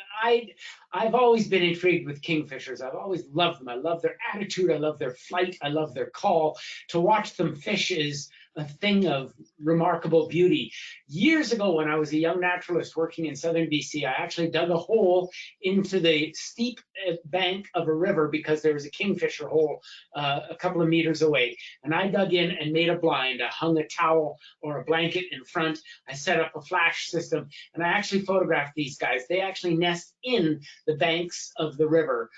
I've always been intrigued with kingfishers. I've always loved them. I love their attitude. I love their flight. I love their call. To watch them fish is a thing of remarkable beauty. Years ago, when I was a young naturalist working in southern BC, I actually dug a hole into the steep bank of a river because there was a kingfisher hole a couple of meters away. And I dug in and made a blind. I hung a towel or a blanket in front. I set up a flash system, and I actually photographed these guys. They actually nest in the banks of the river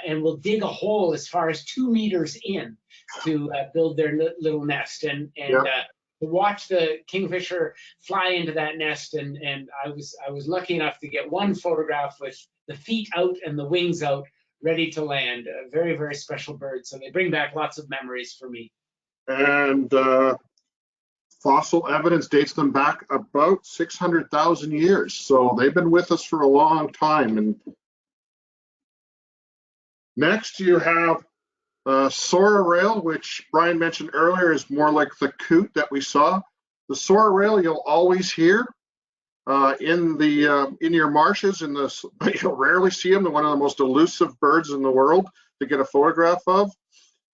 and will dig a hole as far as 2 meters in to build their little nest. And to watch the kingfisher fly into that nest, and I was lucky enough to get one photograph with the feet out and the wings out, ready to land. A very, very special bird. So they bring back lots of memories for me. And fossil evidence dates them back about 600,000 years. So they've been with us for a long time. And next you have Sora rail, which Brian mentioned earlier is more like the coot that we saw. The Sora rail you'll always hear in your marshes, but you'll rarely see them. They're one of the most elusive birds in the world to get a photograph of.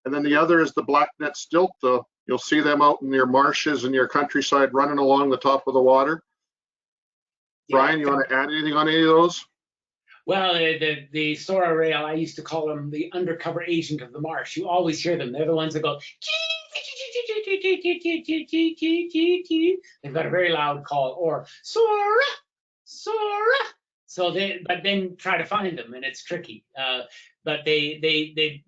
And then the other is the black-net stilt. You'll see them out in your marshes and your countryside running along the top of the water. Yeah. Brian, you want to add anything on any of those? Well, the Sora rail, I used to call them the undercover agent of the marsh. You always hear them. They're the ones that go. They've got a very loud call. Or Sora, Sora. So but then try to find them, and it's tricky. But they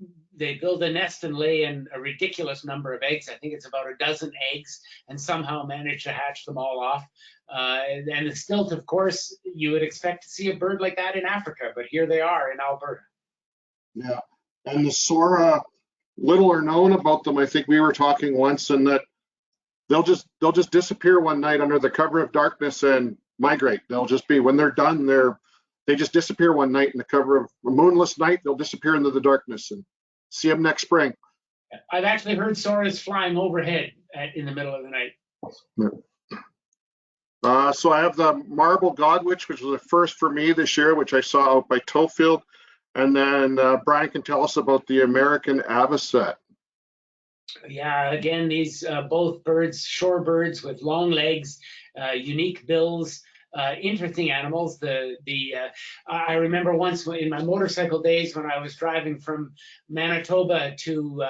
build a nest and lay in a ridiculous number of eggs. I think it's about a dozen eggs, and somehow manage to hatch them all off. And the stilt, of course, you would expect to see a bird like that in Africa, but here they are in Alberta. Yeah, and the Sora, little are known about them. I think we were talking once, and that they'll just disappear one night under the cover of darkness and migrate. They'll just be, when they're done, they just disappear one night in the cover of a moonless night. They'll disappear into the darkness, and see them next spring. I've actually heard Soras flying overhead in the middle of the night. So I have the marble godwitch, which was the first for me this year, which I saw out by Tofield. And then Brian can tell us about the American avocet. Yeah, again, these both birds, shorebirds with long legs, unique bills, interesting animals. I remember once in my motorcycle days when I was driving from Manitoba to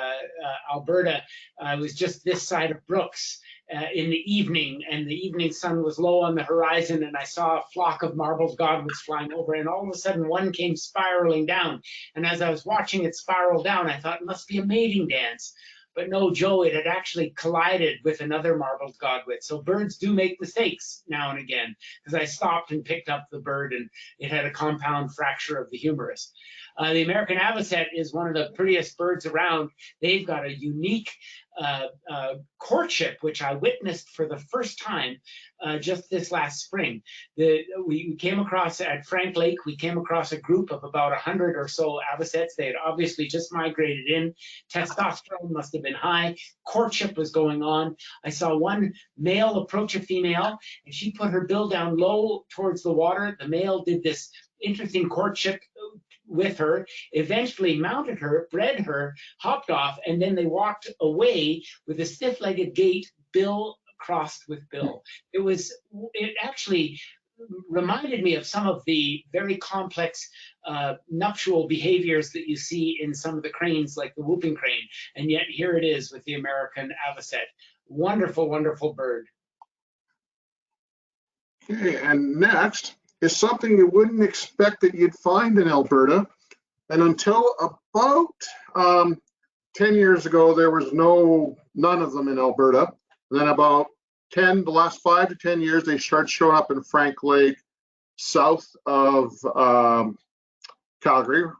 Alberta, I was just this side of Brooks in the evening, and the evening sun was low on the horizon, and I saw a flock of marbled godwits flying over, and all of a sudden one came spiraling down. And as I was watching it spiral down, I thought it must be a mating dance. But no, Joe, it had actually collided with another marbled godwit. So birds do make mistakes now and again, because I stopped and picked up the bird and it had a compound fracture of the humerus. The American avocet is one of the prettiest birds around. They've got a unique courtship, which I witnessed for the first time just this last spring. We came across at Frank Lake, we came across a group of about 100 or so avocets. They had obviously just migrated in. Testosterone must have been high. Courtship was going on. I saw one male approach a female, and she put her bill down low towards the water. The male did this interesting courtship with her, eventually mounted her, bred her, hopped off, and then they walked away with a stiff-legged gait, bill crossed with bill. It actually reminded me of some of the very complex nuptial behaviors that you see in some of the cranes, like the whooping crane, and yet here it is with the American avocet. Wonderful, wonderful bird. Okay, and next is something you wouldn't expect that you'd find in Alberta. And until about 10 years ago, there was none of them in Alberta. And then about the last 5 to 10 years, they started showing up in Frank Lake, south of Calgary.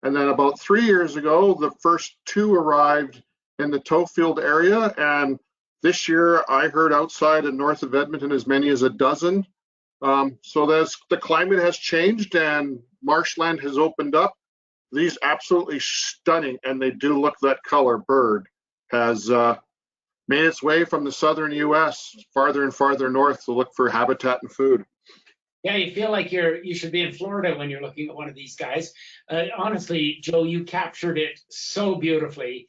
And then about 3 years ago, the first 2 arrived in the Tofield area. And this year, I heard outside and north of Edmonton as many as a dozen. So the climate has changed and marshland has opened up. These absolutely stunning, and they do look that color, bird has made its way from the southern U.S. farther and farther north to look for habitat and food. Yeah, you feel like you should be in Florida when you're looking at one of these guys. Honestly, Joe, you captured it so beautifully.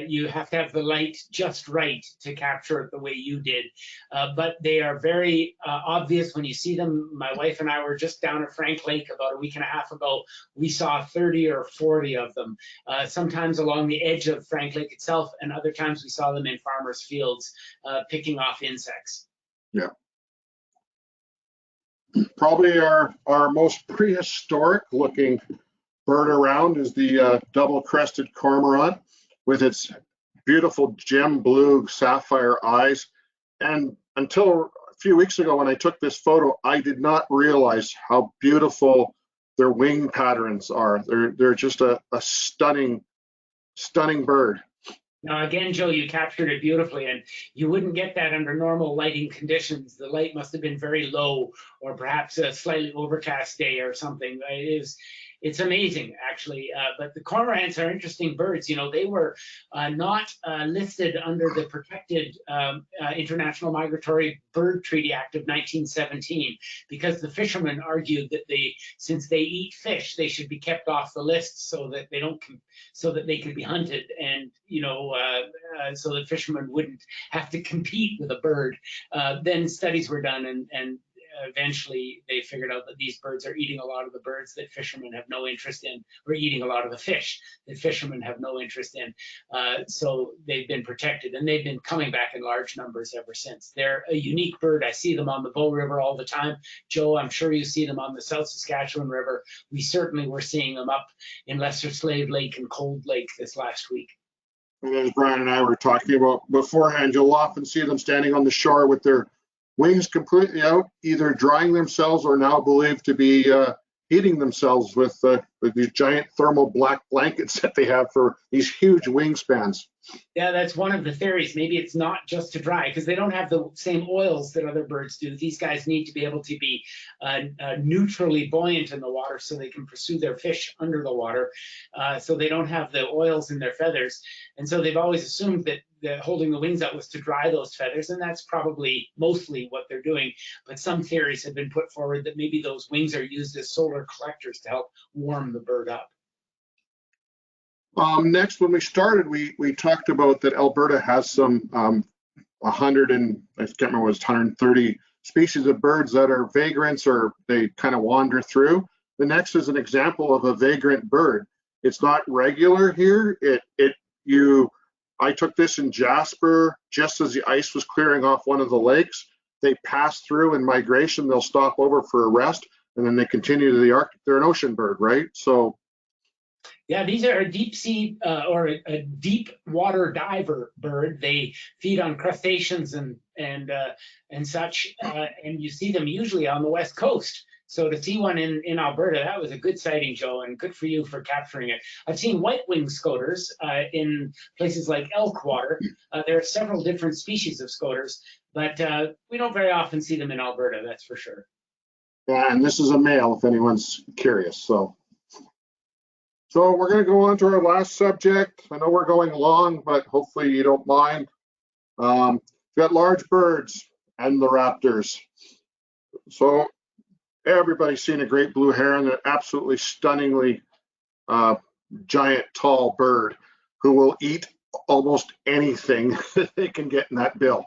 You have to have the light just right to capture it the way you did. But they are very obvious when you see them. My wife and I were just down at Frank Lake about a week and a half ago. We saw 30 or 40 of them, sometimes along the edge of Frank Lake itself, and other times we saw them in farmers' fields picking off insects. Yeah. Probably our most prehistoric looking bird around is the double-crested cormorant with its beautiful gem blue sapphire eyes. And until a few weeks ago when I took this photo, I did not realize how beautiful their wing patterns are. They're just a stunning bird. Now, again, Joe, you captured it beautifully, and you wouldn't get that under normal lighting conditions. The light must have been very low, or perhaps a slightly overcast day or something. It's amazing, actually. But the cormorants are interesting birds. You know, they were not listed under the protected International Migratory Bird Treaty Act of 1917 because the fishermen argued that since they eat fish, they should be kept off the list so that they could be hunted, and so the fishermen wouldn't have to compete with a bird. Then studies were done, and eventually they figured out that these birds are eating a lot of the birds that fishermen have no interest in, or eating a lot of the fish that fishermen have no interest in. So they've been protected, and they've been coming back in large numbers ever since. They're a unique bird. I see them on the Bow River all the time. Joe, I'm sure you see them on the South Saskatchewan River. We certainly were seeing them up in Lesser Slave Lake and Cold Lake this last week. And as Brian and I were talking about beforehand, you'll often see them standing on the shore with their wings completely out, either drying themselves or now believed to be heating themselves with these giant thermal black blankets that they have for these huge wingspans. Yeah, that's one of the theories. Maybe it's not just to dry, because they don't have the same oils that other birds do. These guys need to be able to be neutrally buoyant in the water so they can pursue their fish under the water. So they don't have the oils in their feathers. And so they've always assumed that holding the wings out was to dry those feathers, and that's probably mostly what they're doing. But some theories have been put forward that maybe those wings are used as solar collectors to help warm the bird up. Next, when we started, we talked about that Alberta has some 100 and I can't remember, it was 130 species of birds that are vagrants, or they kind of wander through. The next is an example of a vagrant bird. It's not regular here. I took this in Jasper just as the ice was clearing off one of the lakes. They pass through in migration. They'll stop over for a rest, and then they continue to the Arctic. They're an ocean bird, right? So. Yeah, these are a deep sea or a deep water diver bird. They feed on crustaceans and such, and you see them usually on the west coast. So to see one in Alberta, that was a good sighting, Joe, and good for you for capturing it. I've seen white-winged scoters in places like Elkwater. There are several different species of scoters, but we don't very often see them in Alberta, that's for sure. Yeah, and this is a male, if anyone's curious. So we're going to go on to our last subject. I know we're going long, but hopefully you don't mind. We've got large birds and the raptors. So everybody's seen a great blue heron, an absolutely stunningly giant, tall bird who will eat almost anything that they can get in that bill.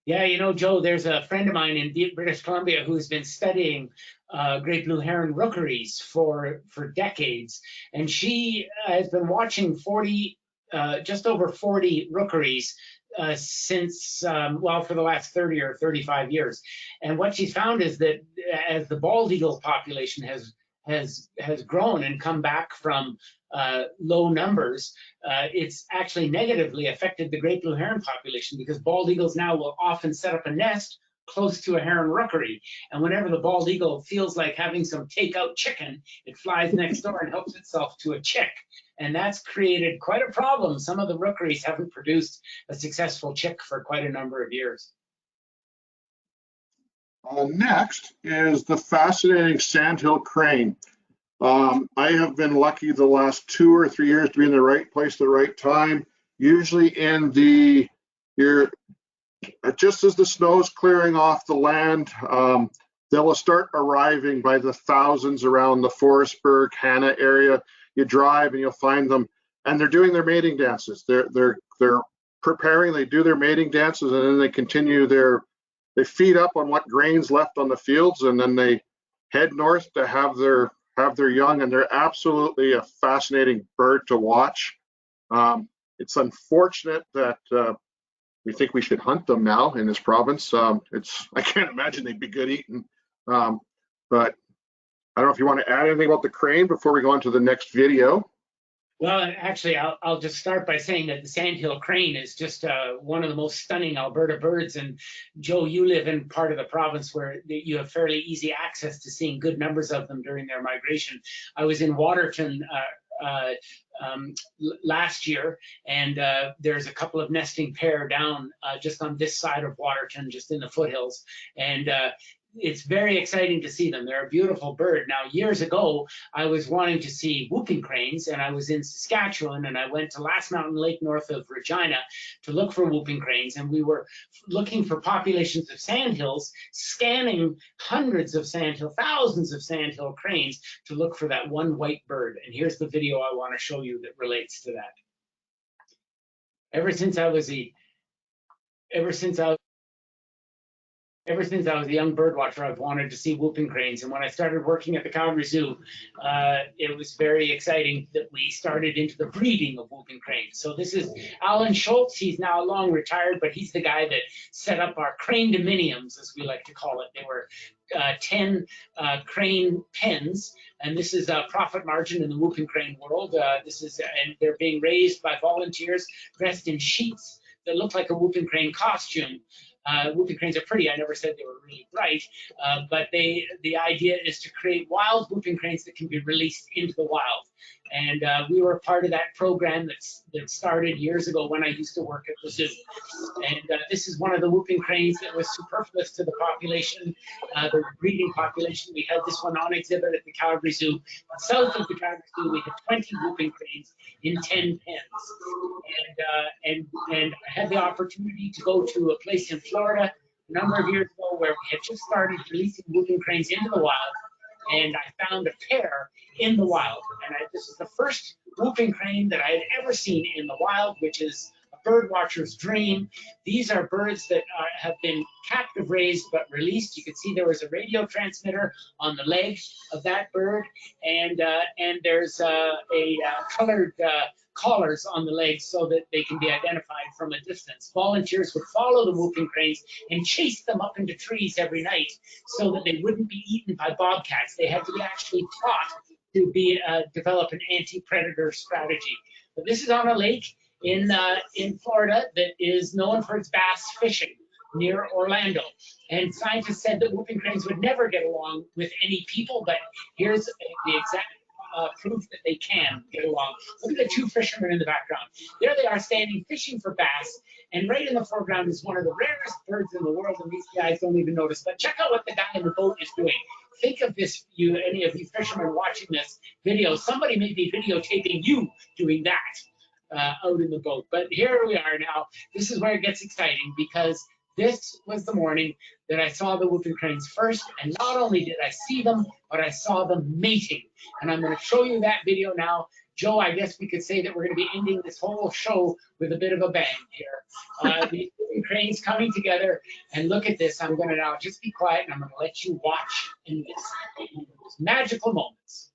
Yeah, you know, Joe, there's a friend of mine in British Columbia who's been studying great blue heron rookeries for decades, and she has been watching just over 40 rookeries since, for the last 30 or 35 years. And what she's found is that as the bald eagle population has grown and come back from low numbers, it's actually negatively affected the great blue heron population, because bald eagles now will often set up a nest close to a heron rookery. And whenever the bald eagle feels like having some takeout chicken, it flies next door and helps itself to a chick. And that's created quite a problem. Some of the rookeries haven't produced a successful chick for quite a number of years. Next is the fascinating sandhill crane. I have been lucky the last 2 or 3 years to be in the right place at the right time. Usually just as the snow's clearing off the land, they'll start arriving by the thousands around the Forestburg, Hanna area. You drive and you'll find them, and they're doing their mating dances. They're preparing. They do their mating dances, and then they continue they feed up on what grain's left on the fields, and then they head north to have their young, and they're absolutely a fascinating bird to watch. It's unfortunate that we think we should hunt them now in this province. I can't imagine they'd be good eating. But I don't know if you want to add anything about the crane before we go on to the next video. Well, actually, I'll just start by saying that the sandhill crane is just one of the most stunning Alberta birds. And Joe, you live in part of the province where you have fairly easy access to seeing good numbers of them during their migration. I was in Waterton last year, and there's a couple of nesting pair down just on this side of Waterton, just in the foothills. And it's very exciting to see them. They're a beautiful bird. Now, years ago, I was wanting to see whooping cranes, and I was in Saskatchewan, and I went to Last Mountain Lake north of Regina to look for whooping cranes, and we were looking for populations of sandhills, scanning hundreds of sandhill, thousands of sandhill cranes to look for that one white bird. And here's the video I want to show you that relates to that. Ever since I was ever since I was a young bird watcher, I've wanted to see whooping cranes. And when I started working at the Calgary Zoo, it was very exciting that we started into the breeding of whooping cranes. So this is Alan Schultz. He's now long retired, but he's the guy that set up our crane dominiums, as we like to call it. They were 10 crane pens, and this is a profit margin in the whooping crane world. And they're being raised by volunteers dressed in sheets that look like a whooping crane costume. Whooping cranes are pretty. I never said they were really bright, but the idea is to create wild whooping cranes that can be released into the wild. And we were part of that program that started years ago when I used to work at the zoo. And this is one of the whooping cranes that was superfluous to the population, the breeding population. We had this one on exhibit at the Calgary Zoo. South of the Calgary Zoo, we had 20 whooping cranes in 10 pens. And I had the opportunity to go to a place in Florida a number of years ago where we had just started releasing whooping cranes into the wild. And I found a pair in the wild. And this is the first whooping crane that I had ever seen in the wild, which is a bird watcher's dream. These are birds that have been captive raised but released. You can see there was a radio transmitter on the leg of that bird, and there's colored collars on the legs so that they can be identified from a distance. Volunteers would follow the whooping cranes and chase them up into trees every night so that they wouldn't be eaten by bobcats. They had to be actually taught to develop an anti-predator strategy. But this is on a lake in Florida that is known for its bass fishing near Orlando. And scientists said that whooping cranes would never get along with any people, but here's the exact proof that they can get along. Look at the two fishermen in the background. There they are standing fishing for bass, and right in the foreground is one of the rarest birds in the world, and these guys don't even notice. But check out what the guy in the boat is doing. Think of this, any of you fishermen watching this video, somebody may be videotaping you doing that out in the boat. But here we are now. This is where it gets exciting, because this was the morning that I saw the whooping cranes first, and not only did I see them, but I saw them mating. And I'm going to show you that video now. Joe, I guess we could say that we're going to be ending this whole show with a bit of a bang here. These whooping cranes coming together, and look at this. I'm going to now just be quiet, and I'm going to let you watch in this magical moments.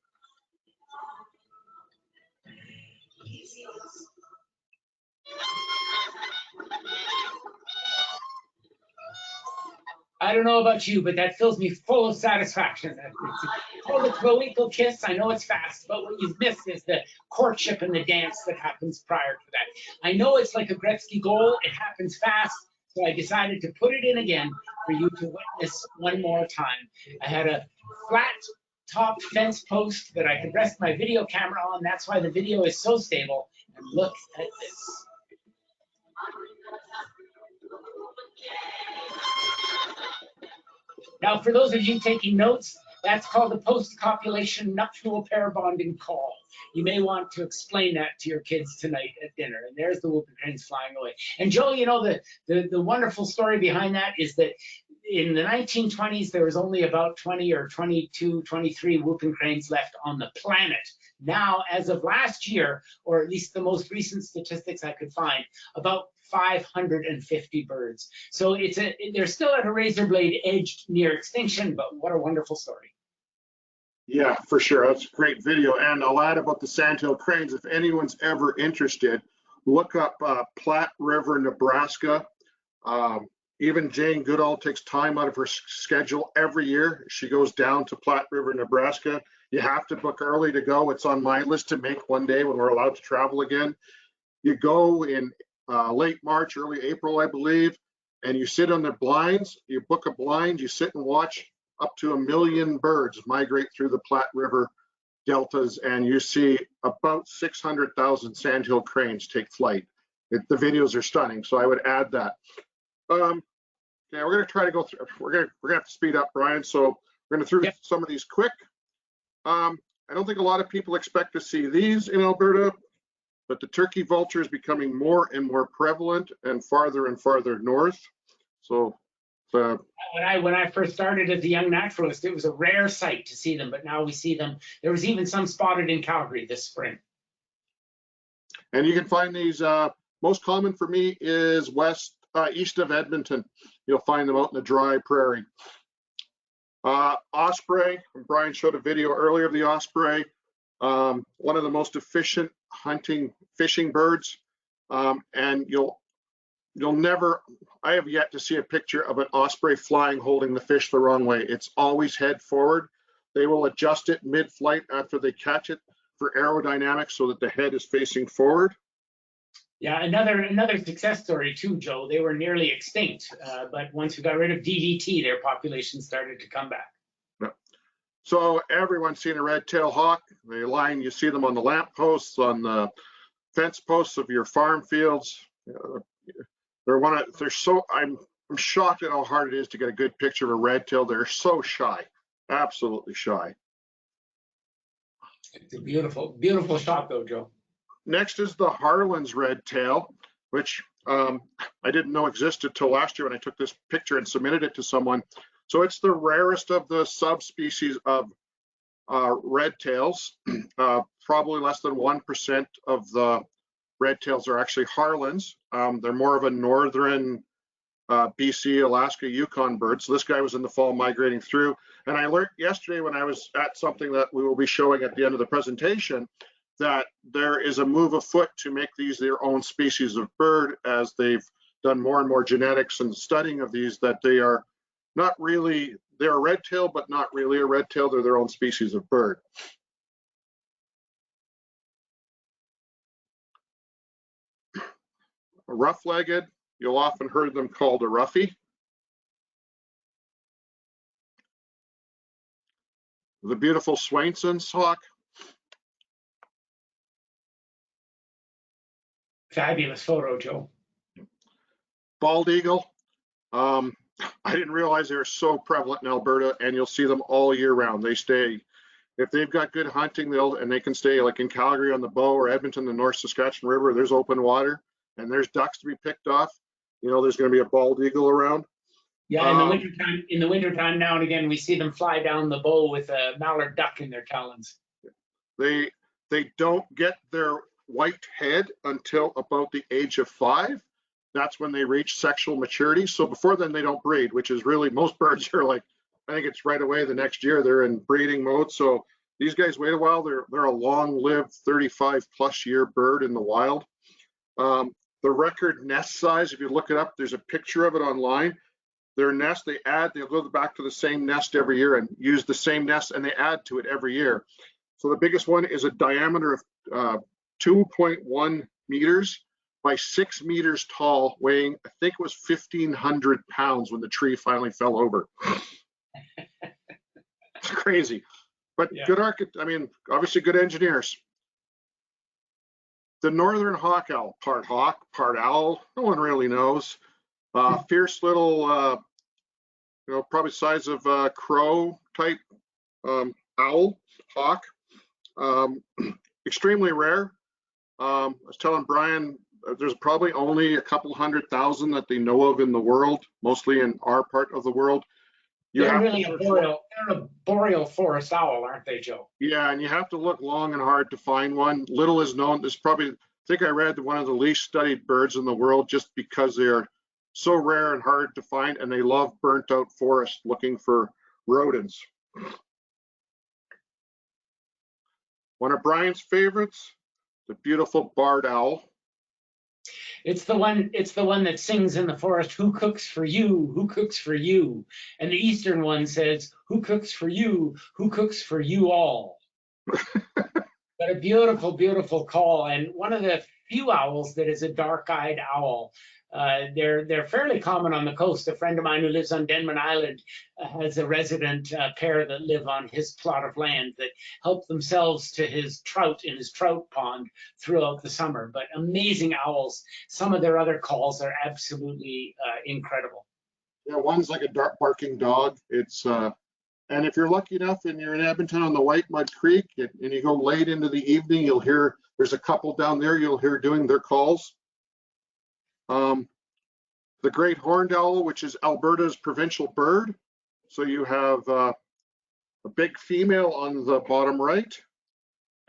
I don't know about you, but that fills me full of satisfaction. It's called a twinkle kiss. I know it's fast, but what you've missed is the courtship and the dance that happens prior to that. I know it's like a Gretzky goal. It happens fast, so I decided to put it in again for you to witness one more time. I had a flat top fence post that I could rest my video camera on. That's why the video is so stable. And look at this. Now, for those of you taking notes, that's called a post-copulation nuptial pair bonding call. You may want to explain that to your kids tonight at dinner. And there's the whooping cranes flying away. And Joe, you know, the wonderful story behind that is that in the 1920s, there was only about 20 or 22, 23 whooping cranes left on the planet. Now, as of last year, or at least the most recent statistics I could find, about 550 birds. So they're still at a razor blade edge near extinction, but what a wonderful story. Yeah, for sure. That's a great video. And I'll add about the sandhill cranes. If anyone's ever interested, look up Platte River, Nebraska. Even Jane Goodall takes time out of her schedule every year. She goes down to Platte River, Nebraska. You have to book early to go. It's on my list to make one day when we're allowed to travel again. You go in late March, early April, I believe, and you sit on the blinds. You book a blind, you sit and watch up to 1 million birds migrate through the Platte River deltas, and you see about 600,000 sandhill cranes take flight. The videos are stunning, so I would add that. Yeah, we're going to try to go through. We're going to have to speed up, Brian. So we're going to through some of these quick. I don't think a lot of people expect to see these in Alberta, but the turkey vulture is becoming more and more prevalent and farther north. So when I first started as a young naturalist, it was a rare sight to see them, but now we see them. There was even some spotted in Calgary this spring. And you can find these, most common for me is west east of Edmonton. You'll find them out in the dry prairie. Osprey, Brian showed a video earlier of the osprey. One of the most efficient fishing birds. And you'll never, I have yet to see a picture of an osprey flying holding the fish the wrong way. It's always head forward. They will adjust it mid-flight after they catch it for aerodynamics so that the head is facing forward. Yeah, another success story too, Joe. They were nearly extinct, but once we got rid of DDT, their population started to come back. Yeah. So everyone's seen a red-tailed hawk. They line, you see them on the lamp posts, on the fence posts of your farm fields. I'm shocked at how hard it is to get a good picture of a red-tailed. They're so shy, absolutely shy. It's a beautiful, beautiful shot though, Joe. Next is the Harlan's red-tail, which I didn't know existed till last year when I took this picture and submitted it to someone. So it's the rarest of the subspecies of red-tails. Probably less than 1% of the red-tails are actually Harlan's. They're more of a northern BC, Alaska, Yukon bird. So this guy was in the fall migrating through. And I learned yesterday when I was at something that we will be showing at the end of the presentation, that there is a move afoot to make these their own species of bird, as they've done more and more genetics and studying of these, that they are not really, they're a red tail, but not really a red tail. They're their own species of bird. Rough-legged, you'll often heard them called a roughie. The beautiful Swainson's hawk. Fabulous photo, Joe. Bald eagle. I didn't realize they were so prevalent in Alberta, and you'll see them all year round. They stay, if they've got good hunting, they can stay like in Calgary on the Bow or Edmonton, the North Saskatchewan River. There's open water and there's ducks to be picked off. You know, there's going to be a bald eagle around. Yeah, in the wintertime, now and again, we see them fly down the Bow with a mallard duck in their talons. They don't get their white head until about the age of 5. That's when they reach sexual maturity. So before then, they don't breed, which is really, most birds are like, I think it's right away the next year they're in breeding mode. So these guys wait a while. They're a long-lived 35+ year bird in the wild. The record nest size, if you look it up, there's a picture of it online. Their nest, they'll go back to the same nest every year and use the same nest, and they add to it every year. So the biggest one is a diameter of 2.1 meters by 6 meters tall, weighing, I think it was 1,500 pounds when the tree finally fell over. It's crazy, but yeah. Good obviously good engineers. The northern hawk owl, part hawk, part owl, no one really knows. Fierce little, probably size of crow type owl, hawk. Extremely rare. I was telling Brian, there's probably only a couple 100,000 that they know of in the world, mostly in our part of the world. They're really they're a boreal forest owl, aren't they, Joe? Yeah, and you have to look long and hard to find one. Little is known. There's probably, I think I read one of the least studied birds in the world, just because they're so rare and hard to find, and they love burnt out forests looking for rodents. One of Brian's favorites, the beautiful barred owl. It's the one that sings in the forest, "Who cooks for you? Who cooks for you?" And the eastern one says, "Who cooks for you? Who cooks for you all?" But a beautiful, beautiful call, and one of the few owls that is a dark-eyed owl. They're fairly common on the coast. A friend of mine who lives on Denman Island has a resident pair that live on his plot of land that help themselves to his trout in his trout pond throughout the summer. But amazing owls. Some of their other calls are absolutely incredible. Yeah, one's like a dark barking dog. It's and if you're lucky enough and you're in Edmonton on the White Mud Creek and you go late into the evening, you'll hear, there's a couple down there you'll hear doing their calls. The great horned owl, which is Alberta's provincial bird. So you have a big female on the bottom right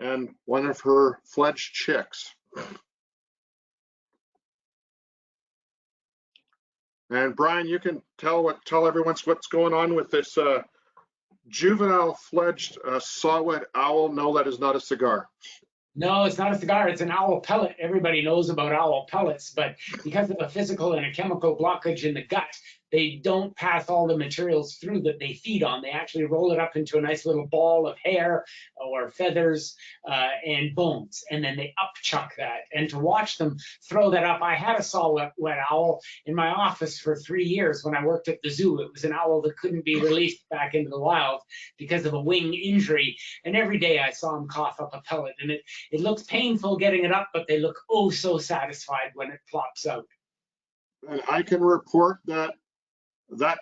and one of her fledged chicks. And Brian, you can tell everyone what's going on with this juvenile fledged saw-whet owl. No, that is not a cigar. No, it's not a cigar. It's an owl pellet. Everybody knows about owl pellets, but because of a physical and a chemical blockage in the gut, they don't pass all the materials through that they feed on. They actually roll it up into a nice little ball of hair or feathers and bones, and then they upchuck that. And to watch them throw that up, I had a saw-whet owl in my office for 3 years when I worked at the zoo. It was an owl that couldn't be released back into the wild because of a wing injury. And every day I saw him cough up a pellet, and it looks painful getting it up, but they look oh so satisfied when it plops out. And I can report that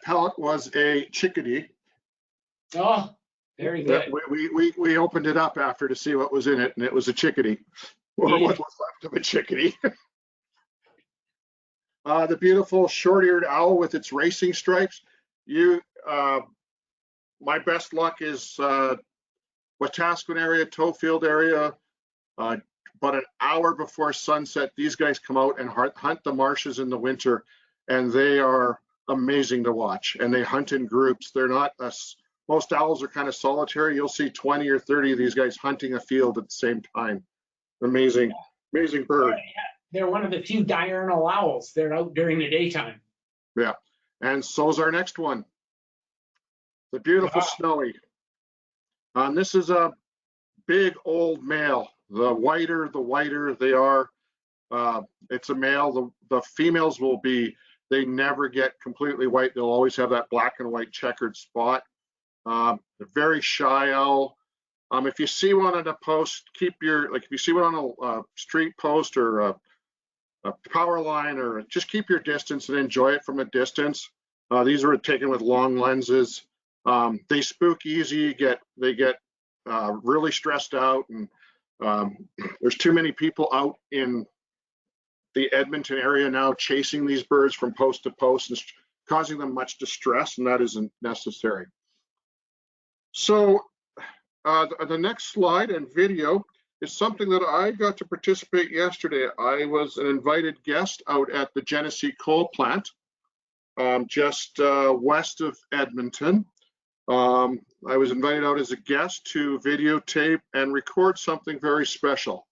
pellet was a chickadee. Oh, very good. We opened it up after to see what was in it, and it was a chickadee, or what was left of a chickadee. The beautiful short-eared owl with its racing stripes. My best luck is Wetaskiwin area, Toefield area. About an hour before sunset, these guys come out and hunt the marshes in the winter, and they are amazing to watch. And they hunt in groups. They're not most owls are kind of solitary. You'll see 20 or 30 of these guys hunting a field at the same time. Amazing, amazing bird. They're one of the few diurnal owls. They're out during the daytime. Yeah, and so is our next one, the beautiful Snowy. This is a big old male. The whiter they are. It's a male. The females will be, they never get completely white. They'll always have that black and white checkered spot. A very shy owl. If you see one on a post, if you see one on a street post or a power line, or just keep your distance and enjoy it from a distance. These are taken with long lenses. They spook easy. They get really stressed out, and there's too many people out in the Edmonton area now chasing these birds from post to post and causing them much distress, and that isn't necessary. So the next slide and video is something that I got to participate yesterday. I was an invited guest out at the Genesee coal plant, just west of Edmonton. I was invited out as a guest to videotape and record something very special.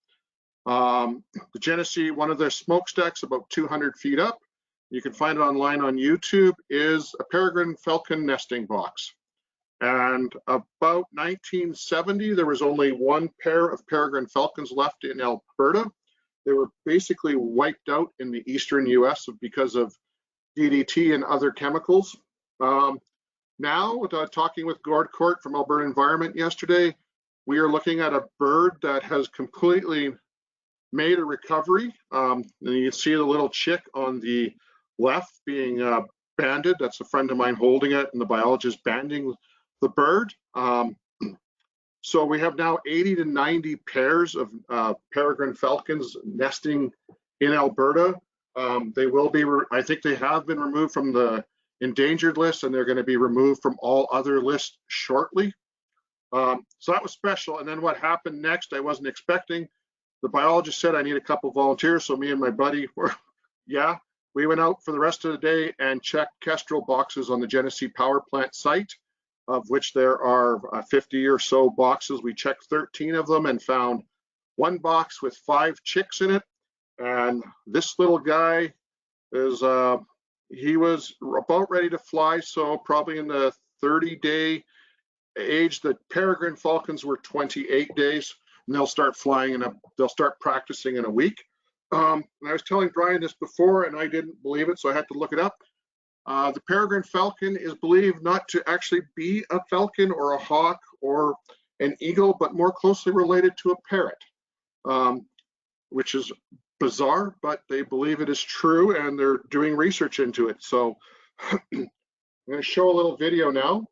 The Genesee, one of their smokestacks about 200 feet up, you can find it online on YouTube, is a peregrine falcon nesting box. And about 1970, there was only one pair of peregrine falcons left in Alberta. They were basically wiped out in the eastern US because of DDT and other chemicals. Now, talking with Gord Court from Alberta Environment yesterday, we are looking at a bird that has completely made a recovery. And you can see the little chick on the left being banded. That's a friend of mine holding it, and the biologist banding the bird. So we have now 80 to 90 pairs of peregrine falcons nesting in Alberta. They will be, I think they have been removed from the endangered list, and they're going to be removed from all other lists shortly. So that was special. And then what happened next, I wasn't expecting. The biologist said, I need a couple volunteers. So me and my buddy we went out for the rest of the day and checked kestrel boxes on the Genesee power plant site, of which there are 50 or so boxes. We checked 13 of them and found one box with 5 chicks in it. And this little guy is, he was about ready to fly, so probably in the 30-day age. The peregrine falcons were 28 days, and they'll start flying they'll start practicing in a week. And I was telling Brian this before, and I didn't believe it, so I had to look it up. The peregrine falcon is believed not to actually be a falcon or a hawk or an eagle, but more closely related to a parrot, which is bizarre, but they believe it is true, and they're doing research into it. So I'm going to show a little video now.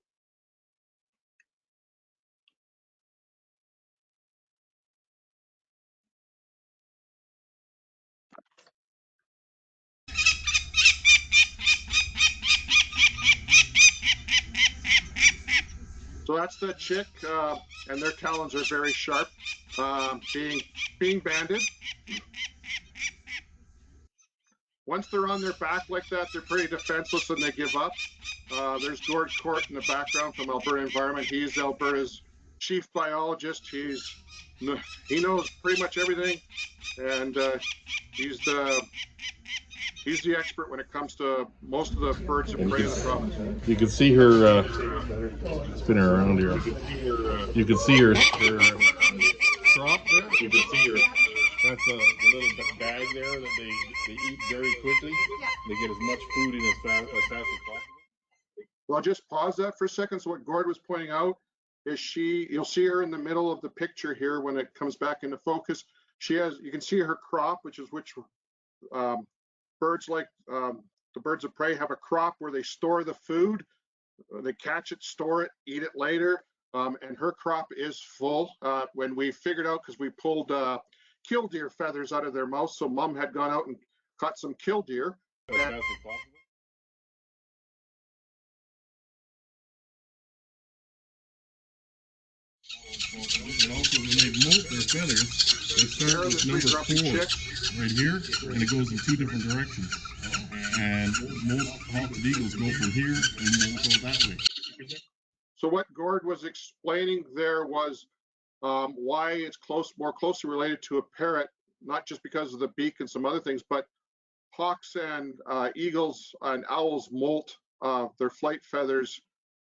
So that's the chick, and their talons are very sharp, being banded. once they're on their back like that, they're pretty defenseless and they give up. There's Gord Court in the background from Alberta Environment. He's Alberta's chief biologist. He knows pretty much everything, and he's the expert when it comes to most of the birds of prey in the province. You can see her spinning around here. You can see her crop there. You can see her. That's the little bag there that they eat very quickly. They get as much food in as fast as possible. Well, just pause that for a second. So what Gord was pointing out is you'll see her in the middle of the picture here when it comes back into focus. You can see her crop, which birds like the birds of prey have a crop where they store the food. They catch it, store it, eat it later. And her crop is full. When we figured out, because we pulled killdeer feathers out of their mouth, so Mom had gone out and caught some killdeer. As fast as possible. And also, when they molt their feathers, they start with number 4 right here, and it goes in 2 different directions. And most hawks and eagles go from here and molt go that way. So what Gord was explaining there was why it's more closely related to a parrot, not just because of the beak and some other things, but hawks and eagles and owls molt their flight feathers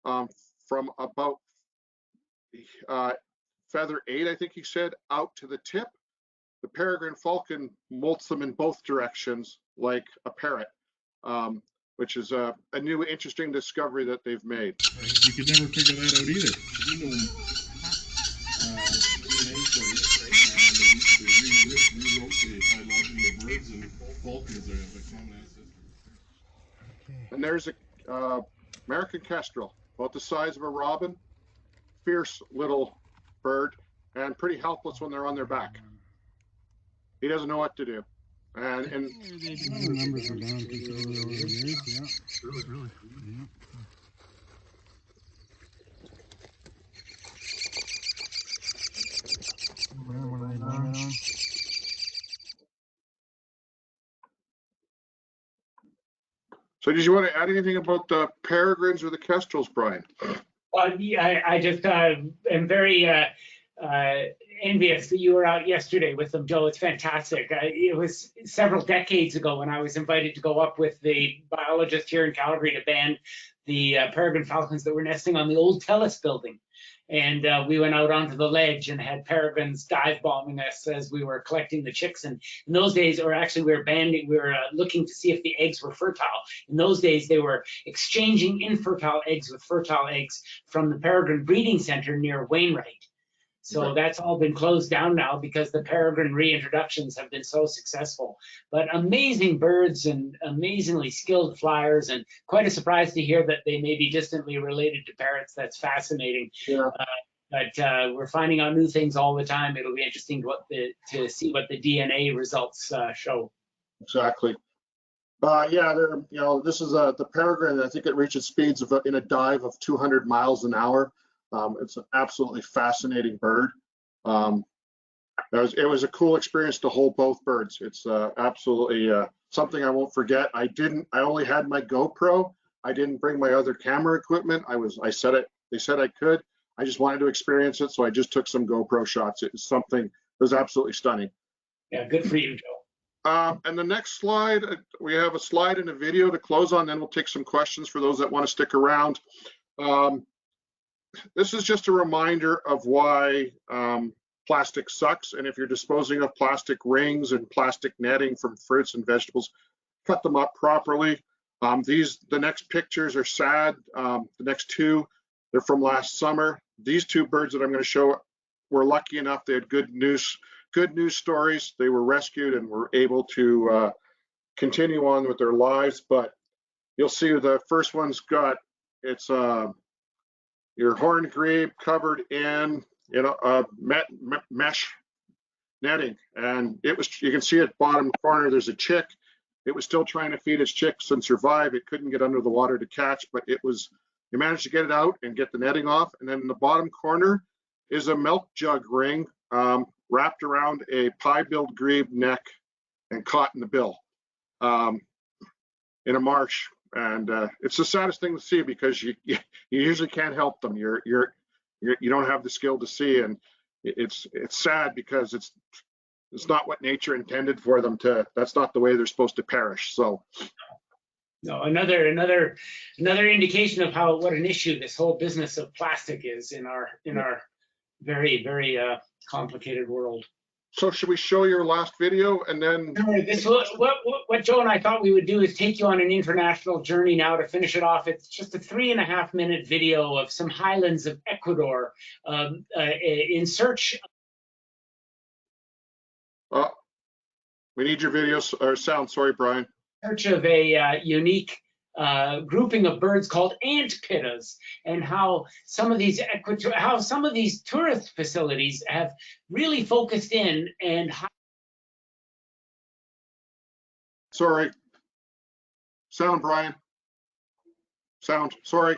from about feather 8, I think he said, out to the tip. The peregrine falcon molts them in both directions like a parrot, which is a new interesting discovery that they've made. We could never figure that out either. We know DNA studies, and they rewrote the phylogeny of birds, and falcons are the common ancestor. And there's a American kestrel, about the size of a robin, fierce little bird, and pretty helpless when they're on their back. He doesn't know what to do. And the numbers are down considerably over the years. Yeah. Really. Yeah. When I bring it on. So did you want to add anything about the peregrines or the kestrels, Brian? Yeah, I just am very envious that you were out yesterday with them, Joe. It's fantastic. It was several decades ago when I was invited to go up with the biologist here in Calgary to band the peregrine falcons that were nesting on the old Telus building. And we went out onto the ledge and had peregrines dive bombing us as we were collecting the chicks. And in those days, or actually we were looking to see if the eggs were fertile. In those days, they were exchanging infertile eggs with fertile eggs from the peregrine breeding center near Wainwright. So that's all been closed down now because the peregrine reintroductions have been so successful. But amazing birds and amazingly skilled flyers, and quite a surprise to hear that they may be distantly related to parrots. That's fascinating. Yeah. But we're finding out new things all the time. It'll be interesting to see what the DNA results show. Exactly. Yeah, this is the peregrine. I think it reaches speeds of in a dive of 200 miles an hour. It's an absolutely fascinating bird. It was a cool experience to hold both birds. It's absolutely something I won't forget. I only had my GoPro. I didn't bring my other camera equipment. They said I could. I just wanted to experience it, so I just took some GoPro shots. It was absolutely stunning. Yeah, good for you, Joe. And the next slide, we have a slide and a video to close on, then we'll take some questions for those that want to stick around. This is just a reminder of why plastic sucks, and if you're disposing of plastic rings and plastic netting from fruits and vegetables, cut them up properly. The next pictures are sad. The next two, they're from last summer. These two birds that I'm going to show were lucky enough. They had good news stories. They were rescued and were able to continue on with their lives. But you'll see the first one's got your horned grebe covered in mesh netting, and you can see at bottom corner there's a chick. It was still trying to feed its chicks and survive. It couldn't get under the water to catch, but you managed to get it out and get the netting off. And then in the bottom corner is a milk jug ring wrapped around a pie-billed grebe neck and caught in the bill. in a marsh, and it's the saddest thing to see because you usually can't help them. You don't have the skill to see, and it's sad because it's not what nature intended for them to. That's not the way they're supposed to perish. So. No, another indication of what an issue this whole business of plastic is in our very, very complicated world. So should we show your last video and then? What Joe and I thought we would do is take you on an international journey now to finish it off. It's just a 3.5-minute video of some highlands of Ecuador in search. We need your video or sound. Sorry, Brian. Search of a unique grouping of birds called ant pittas, and how some of these tourist facilities have really focused in and. Sorry. Sound, Brian. Sound. Sorry.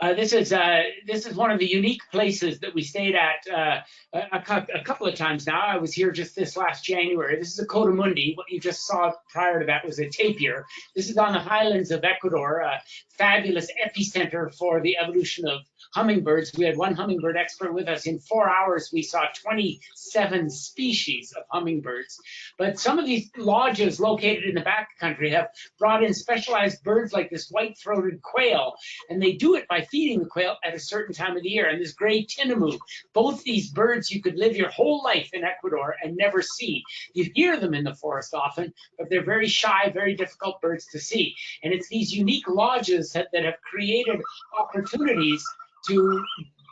This is one of the unique places that we stayed at a couple of times now. I was here just this last January. This is a coatimundi. What you just saw prior to that was a tapir. This is on the highlands of Ecuador, a fabulous epicenter for the evolution of hummingbirds. We had one hummingbird expert with us. In 4 hours, we saw 27 species of hummingbirds. But some of these lodges located in the backcountry have brought in specialized birds like this white-throated quail, and they do it by feeding the quail at a certain time of the year. And this gray tinamou, both these birds you could live your whole life in Ecuador and never see. You hear them in the forest often, but they're very shy, very difficult birds to see. And it's these unique lodges that have created opportunities to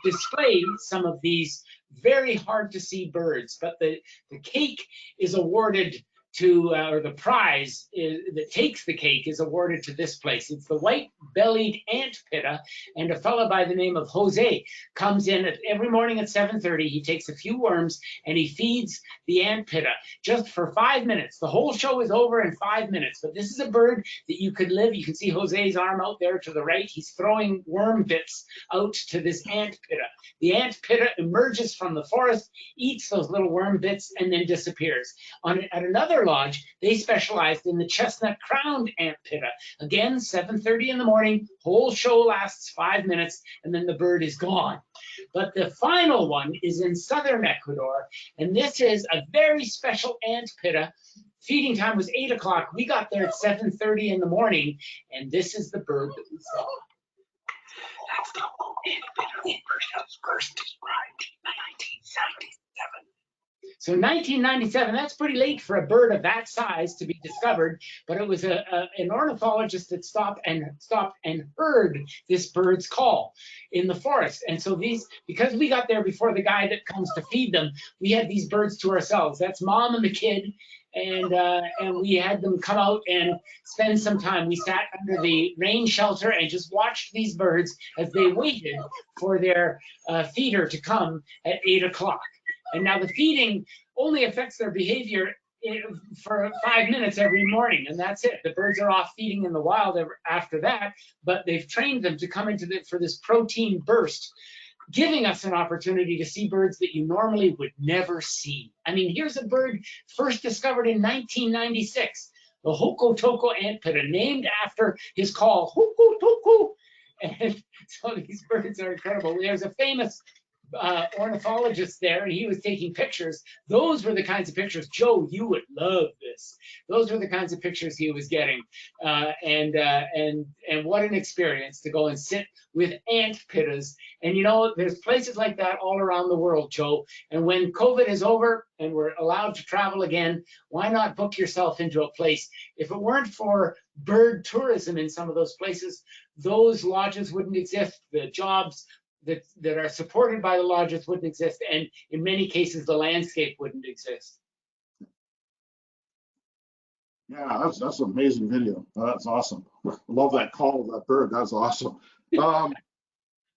display some of these very hard to see birds. But the cake is awarded to, or the prize that takes the cake is awarded to this place. It's the white-bellied ant pitta, and a fellow by the name of Jose comes in every morning at 7:30. He takes a few worms and he feeds the ant pitta just for 5 minutes. The whole show is over in 5 minutes, but this is a bird that you could live. You can see Jose's arm out there to the right. He's throwing worm bits out to this ant pitta. The ant pitta emerges from the forest, eats those little worm bits, and then disappears. At another lodge, they specialized in the chestnut-crowned ant pitta. Again, 7:30 in the morning, whole show lasts 5 minutes, and then the bird is gone. But the final one is in southern Ecuador, and this is a very special ant pitta. Feeding time was 8 o'clock. We got there at 7:30 in the morning, and this is the bird that we saw. That's the ant pitta first described in 1977. So 1997, that's pretty late for a bird of that size to be discovered, but it was an ornithologist that stopped and heard this bird's call in the forest. And so because we got there before the guy that comes to feed them, we had these birds to ourselves. That's mom and the kid, and we had them come out and spend some time. We sat under the rain shelter and just watched these birds as they waited for their feeder to come at 8 o'clock. And now the feeding only affects their behavior for 5 minutes every morning, and that's it. The birds are off feeding in the wild after that, but they've trained them to come for this protein burst, giving us an opportunity to see birds that you normally would never see. I mean, here's a bird first discovered in 1996, the Hokotoko ant pitta, named after his call, Hokotoko. And so these birds are incredible. There's a famous ornithologist there, and he was taking pictures. Those were the kinds of pictures, Joe, you would love this. Those were the kinds of pictures he was getting, and what an experience to go and sit with ant pittas. And you know, there's places like that all around the world, Joe. And when COVID is over and we're allowed to travel again, why not book yourself into a place? If it weren't for bird tourism in some of those places, those lodges wouldn't exist. The jobs that are supported by the lodges wouldn't exist, and in many cases the landscape wouldn't exist. Yeah, that's an amazing video. That's awesome. Love that call of that bird. That's awesome.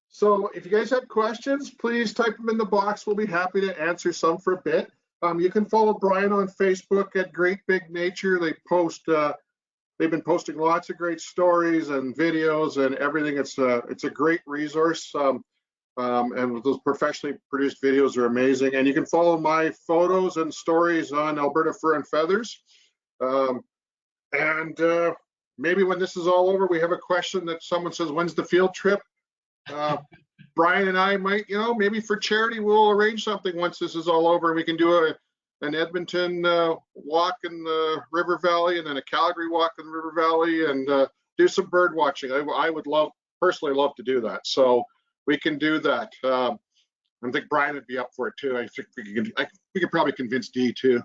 So if you guys have questions, please type them in the box. We'll be happy to answer some for a bit. You can follow Brian on Facebook at Great Big Nature. They've been posting lots of great stories and videos and everything. It's a great resource. And those professionally produced videos are amazing. And you can follow my photos and stories on Alberta Fur and Feathers. And maybe when this is all over, we have a question that someone says, when's the field trip? Brian and I might, maybe for charity, we'll arrange something once this is all over. We can do an Edmonton walk in the River Valley and then a Calgary walk in the River Valley and do some bird watching. I would personally love to do that. So we can do that. I think Brian would be up for it too. I think we could probably convince Dee too.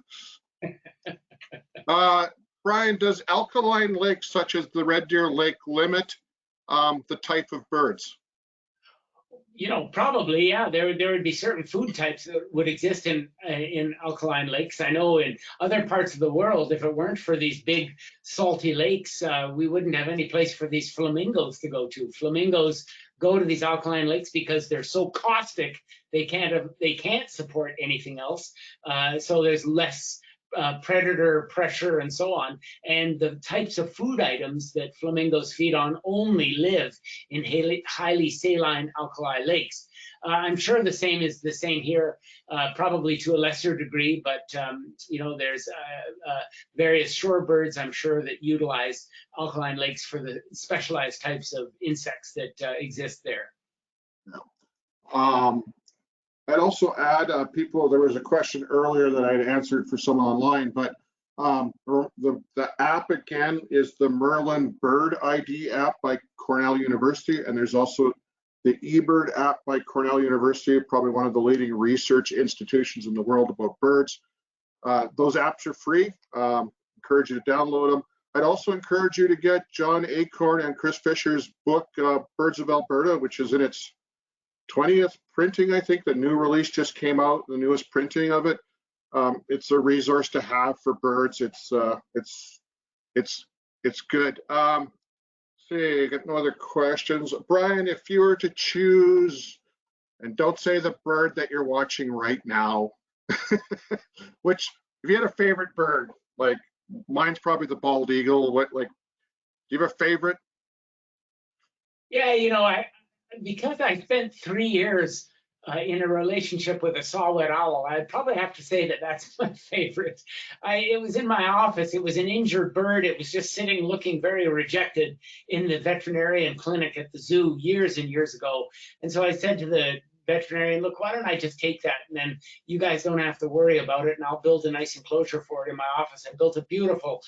Brian, does alkaline lakes such as the Red Deer Lake limit the type of birds? Probably, yeah. There would be certain food types that would exist in alkaline lakes. I know in other parts of the world, if it weren't for these big salty lakes, we wouldn't have any place for these flamingos to go to. Flamingos go to these alkaline lakes because they're so caustic they can't support anything else. So there's less predator pressure and so on, and the types of food items that flamingos feed on only live in highly saline alkali lakes. I'm sure the same is the same here, probably to a lesser degree, but there's various shorebirds, I'm sure, that utilize alkaline lakes for the specialized types of insects that exist there. I'd also add, there was a question earlier that I'd answered for someone online, but the app again is the Merlin Bird ID app by Cornell University, and there's also the eBird app by Cornell University, probably one of the leading research institutions in the world about birds. Those apps are free. Encourage you to download them. I'd also encourage you to get John Acorn and Chris Fisher's book, Birds of Alberta, which is in its 20th printing. I think the new release just came out, the newest printing of it. It's a resource to have for birds. It's good. See, got no other questions. Brian, if you were to choose, and don't say the bird that you're watching right now, if you had a favorite bird, like mine's probably the bald eagle. Do you have a favorite? Yeah, because I spent 3 years in a relationship with a saw-whet owl, I'd probably have to say that that's my favorite. It was in my office. It was an injured bird. It was just sitting looking very rejected in the veterinarian clinic at the zoo years and years ago. And so I said to the veterinarian, look, why don't I just take that, and then you guys don't have to worry about it, and I'll build a nice enclosure for it in my office. I built a beautiful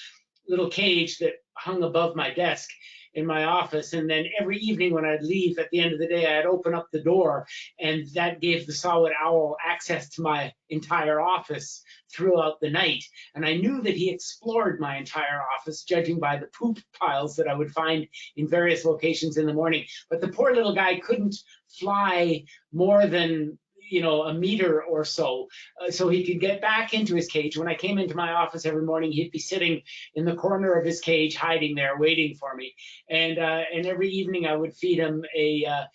little cage that hung above my desk in my office, and then every evening when I'd leave at the end of the day, I'd open up the door, and that gave the saw-whet owl access to my entire office throughout the night. And I knew that he explored my entire office, judging by the poop piles that I would find in various locations in the morning. But the poor little guy couldn't fly more than a meter or so, so he could get back into his cage. When I came into my office every morning, he'd be sitting in the corner of his cage, hiding there, waiting for me. And every evening I would feed him a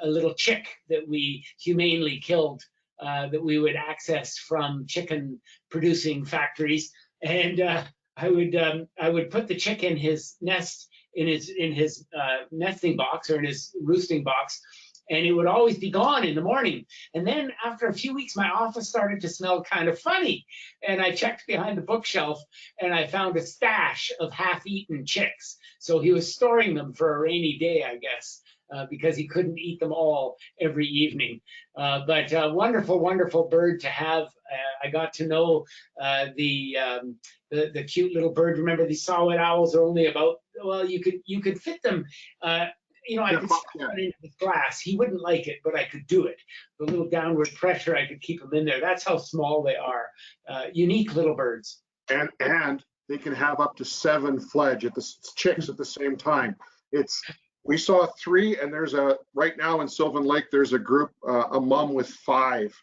little chick that we humanely killed, that we would access from chicken producing factories. And I would put the chick in his nest, in his nesting box, or in his roosting box, and it would always be gone in the morning. And then after a few weeks, my office started to smell kind of funny. And I checked behind the bookshelf, and I found a stash of half-eaten chicks. So he was storing them for a rainy day, I guess, because he couldn't eat them all every evening. But a wonderful, wonderful bird to have. I got to know the cute little bird. Remember, these saw-whet owls are only about, well, you could fit them. I could stuff it into the glass. He wouldn't like it, but I could do it. The little downward pressure, I could keep them in there. That's how small they are. Unique little birds. And they can have up to 7 chicks at the same time. We saw 3, and right now in Sylvan Lake, there's a group, a mom with 5,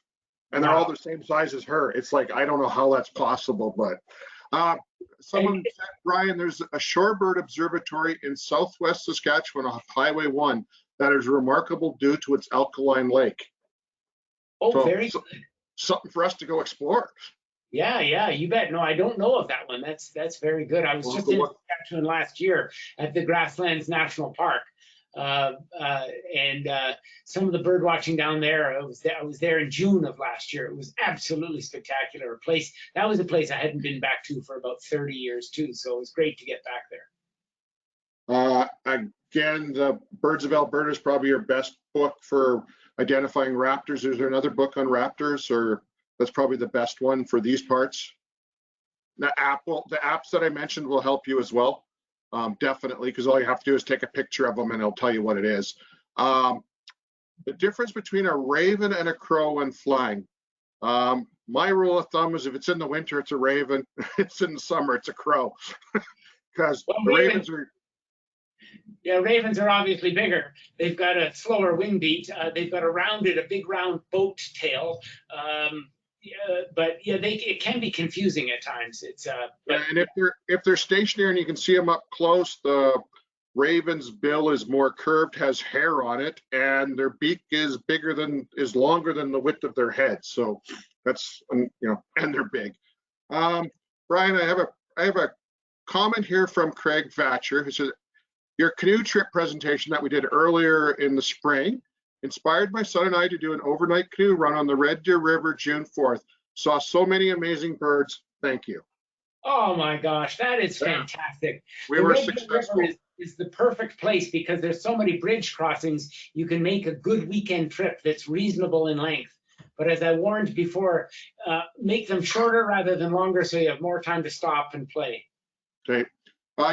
and they're all the same size as her. It's like, I don't know how that's possible, but someone said, Brian, there's a shorebird observatory in southwest Saskatchewan off Highway 1 that is remarkable due to its alkaline lake. Oh, very good. Something for us to go explore. Yeah, you bet. No, I don't know of that one. That's very good. I was just in Saskatchewan last year at the Grasslands National Park. and some of the bird watching down there. I was there in June of last year. It was absolutely spectacular. That was a place I hadn't been back to for about 30 years too. So it was great to get back there. Again, the Birds of Alberta is probably your best book for identifying raptors. Is there another book on raptors, or that's probably the best one for these parts? The apps that I mentioned will help you as well, definitely, because all you have to do is take a picture of them and it'll tell you what it is. The difference between a raven and a crow when flying. My rule of thumb is if it's in the winter, it's a raven. If it's in the summer, it's a crow. Because the ravens are. Yeah, ravens are obviously bigger. They've got a slower wing beat. They've got a big round boat tail. But yeah, it can be confusing at times. And if they're stationary and you can see them up close, the raven's bill is more curved, has hair on it, and their beak is longer than the width of their head. So that's, and they're big. Brian, I have a comment here from Craig Vatcher, who says, your canoe trip presentation that we did earlier in the spring inspired my son and I to do an overnight canoe run on the Red Deer River June 4th. Saw so many amazing birds. Thank you. Oh my gosh, that is fantastic. We were successful. Is the perfect place because there's so many bridge crossings. You can make a good weekend trip that's reasonable in length. But as I warned before, make them shorter rather than longer so you have more time to stop and play. Okay.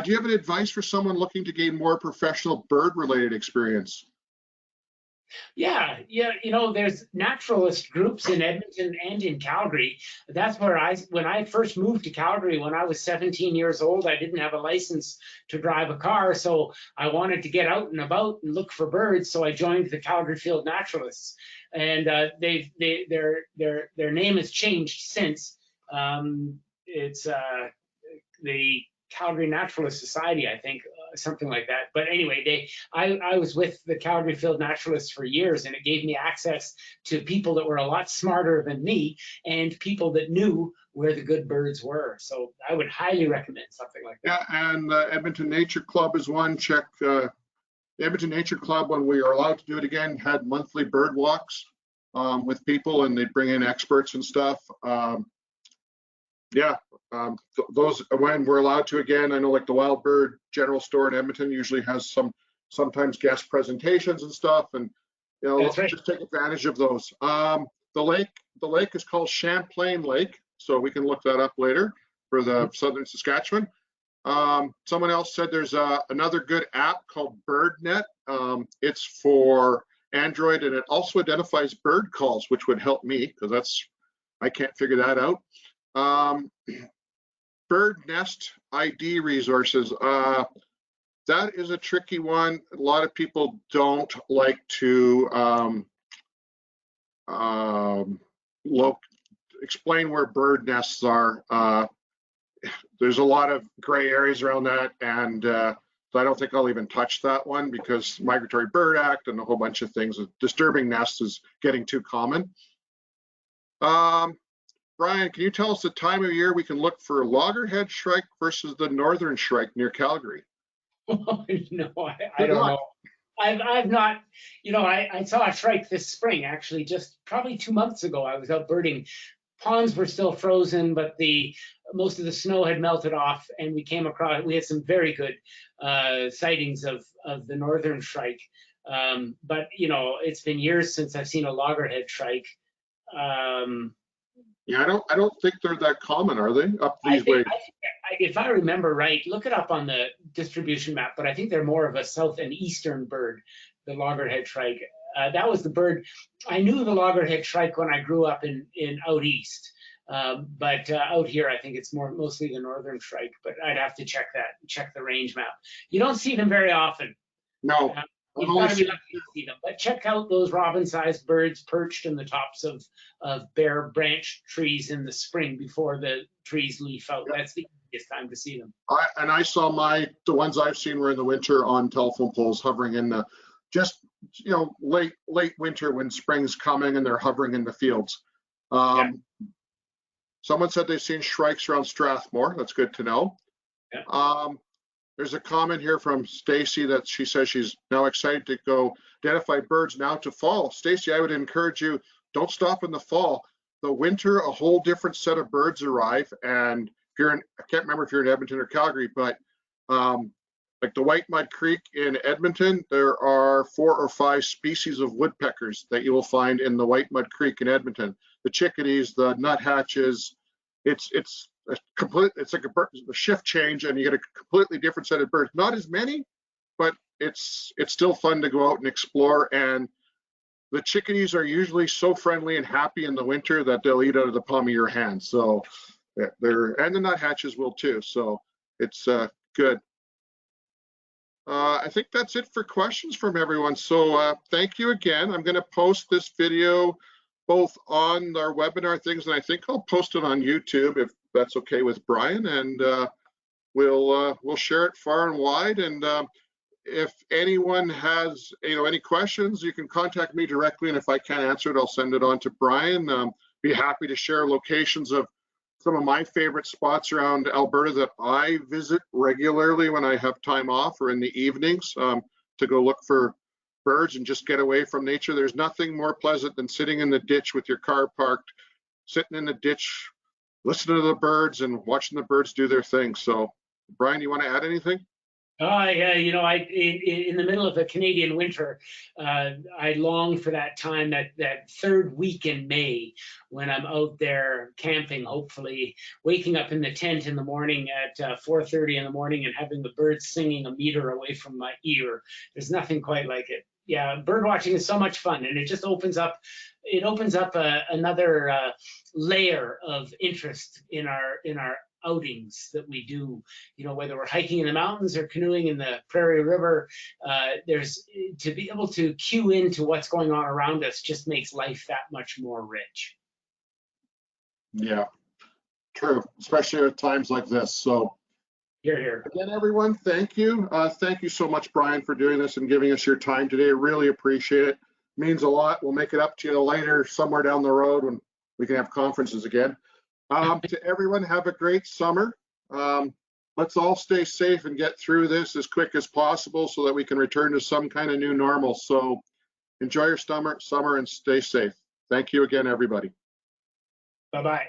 Do you have any advice for someone looking to gain more professional bird-related experience? Yeah, there's naturalist groups in Edmonton and in Calgary. That's where when I first moved to Calgary, when I was 17 years old, I didn't have a license to drive a car, so I wanted to get out and about and look for birds. So I joined the Calgary Field Naturalists, and their name has changed since. It's the Calgary Naturalist Society, I think, something like that. But anyway, I was with the Calgary Field Naturalists for years, and it gave me access to people that were a lot smarter than me and people that knew where the good birds were. So I would highly recommend something like that. Yeah, and the Edmonton Nature Club is one. Check the Edmonton Nature Club, when we are allowed to do it again, had monthly bird walks with people, and they bring in experts and stuff. Those, when we're allowed to again, I know like the Wild Bird General Store in Edmonton usually has sometimes guest presentations and stuff, and That's right. just take advantage of those. The lake is called Champlain Lake, so we can look that up later for the southern Saskatchewan. Someone else said there's another good app called BirdNet. It's for Android, and it also identifies bird calls, which would help me because I can't figure that out. Bird nest ID resources. That is a tricky one. A lot of people don't like to explain where bird nests are. There's a lot of gray areas around that, and so I don't think I'll even touch that one because Migratory Bird Act and a whole bunch of things. Disturbing nests is getting too common. Brian, can you tell us the time of year we can look for loggerhead shrike versus the northern shrike near Calgary? No, I don't know. I've not, I saw a shrike this spring, actually, just probably 2 months ago. I was out birding. Ponds were still frozen, but most of the snow had melted off, and we had some very good sightings of the northern shrike. But, it's been years since I've seen a loggerhead shrike. Yeah, I don't think they're that common, are they? Up these ways. If I remember right, look it up on the distribution map, but I think they're more of a south and eastern bird, the loggerhead shrike. That was the bird. I knew the loggerhead shrike when I grew up in out east, but out here I think it's mostly the northern shrike. But I'd have to check the range map. You don't see them very often. No. You've got to be lucky to see them. But check out those robin-sized birds perched in the tops of bare branch trees in the spring before the trees leaf out. That's the easiest time to see them. I saw the ones I've seen were in the winter on telephone poles, hovering in the late winter when spring's coming, and they're hovering in the fields. Someone said they've seen shrikes around Strathmore. That's good to know. Yeah. there's a comment here from Stacy that she says she's now excited to go identify birds now to fall. Stacy, I would encourage you, don't stop in the fall. The winter, a whole different set of birds arrive. And if you're in, I can't remember if you're in Edmonton or Calgary, but like the White Mud Creek in Edmonton, there are 4 or 5 species of woodpeckers that you will find in the White Mud Creek in Edmonton. The chickadees, the nuthatches, it's like a shift change, and you get a completely different set of birds. Not as many, but it's still fun to go out and explore. And the chickadees are usually so friendly and happy in the winter that they'll eat out of the palm of your hand. So and the nuthatches will too. So it's good. I think that's it for questions from everyone. So thank you again. I'm going to post this video both on our webinar things, and I think I'll post it on YouTube if that's okay with Brian, and we'll share it far and wide. And if anyone has any questions, you can contact me directly, and if I can't answer it, I'll send it on to Brian. Be happy to share locations of some of my favorite spots around Alberta that I visit regularly when I have time off or in the evenings to go look for birds and just get away from nature. There's nothing more pleasant than sitting in the ditch with your car parked, sitting in the ditch, listening to the birds and watching the birds do their thing. So, Brian, you want to add anything? Yeah, in the middle of a Canadian winter, I long for that time, that third week in May, when I'm out there camping, hopefully waking up in the tent in the morning at 4:30 in the morning and having the birds singing a meter away from my ear. There's nothing quite like it. Yeah, bird watching is so much fun, and it just opens up another layer of interest in our outings that we do, whether we're hiking in the mountains or canoeing in the Prairie River. There's to be able to cue into what's going on around us just makes life that much more rich. Yeah, true, especially at times like this. So Here. Again, everyone, thank you. Thank you so much, Brian, for doing this and giving us your time today. Really appreciate it. It means a lot. We'll make it up to you later, somewhere down the road when we can have conferences again. To everyone, have a great summer. Let's all stay safe and get through this as quick as possible so that we can return to some kind of new normal. So enjoy your summer and stay safe. Thank you again, everybody. Bye-bye.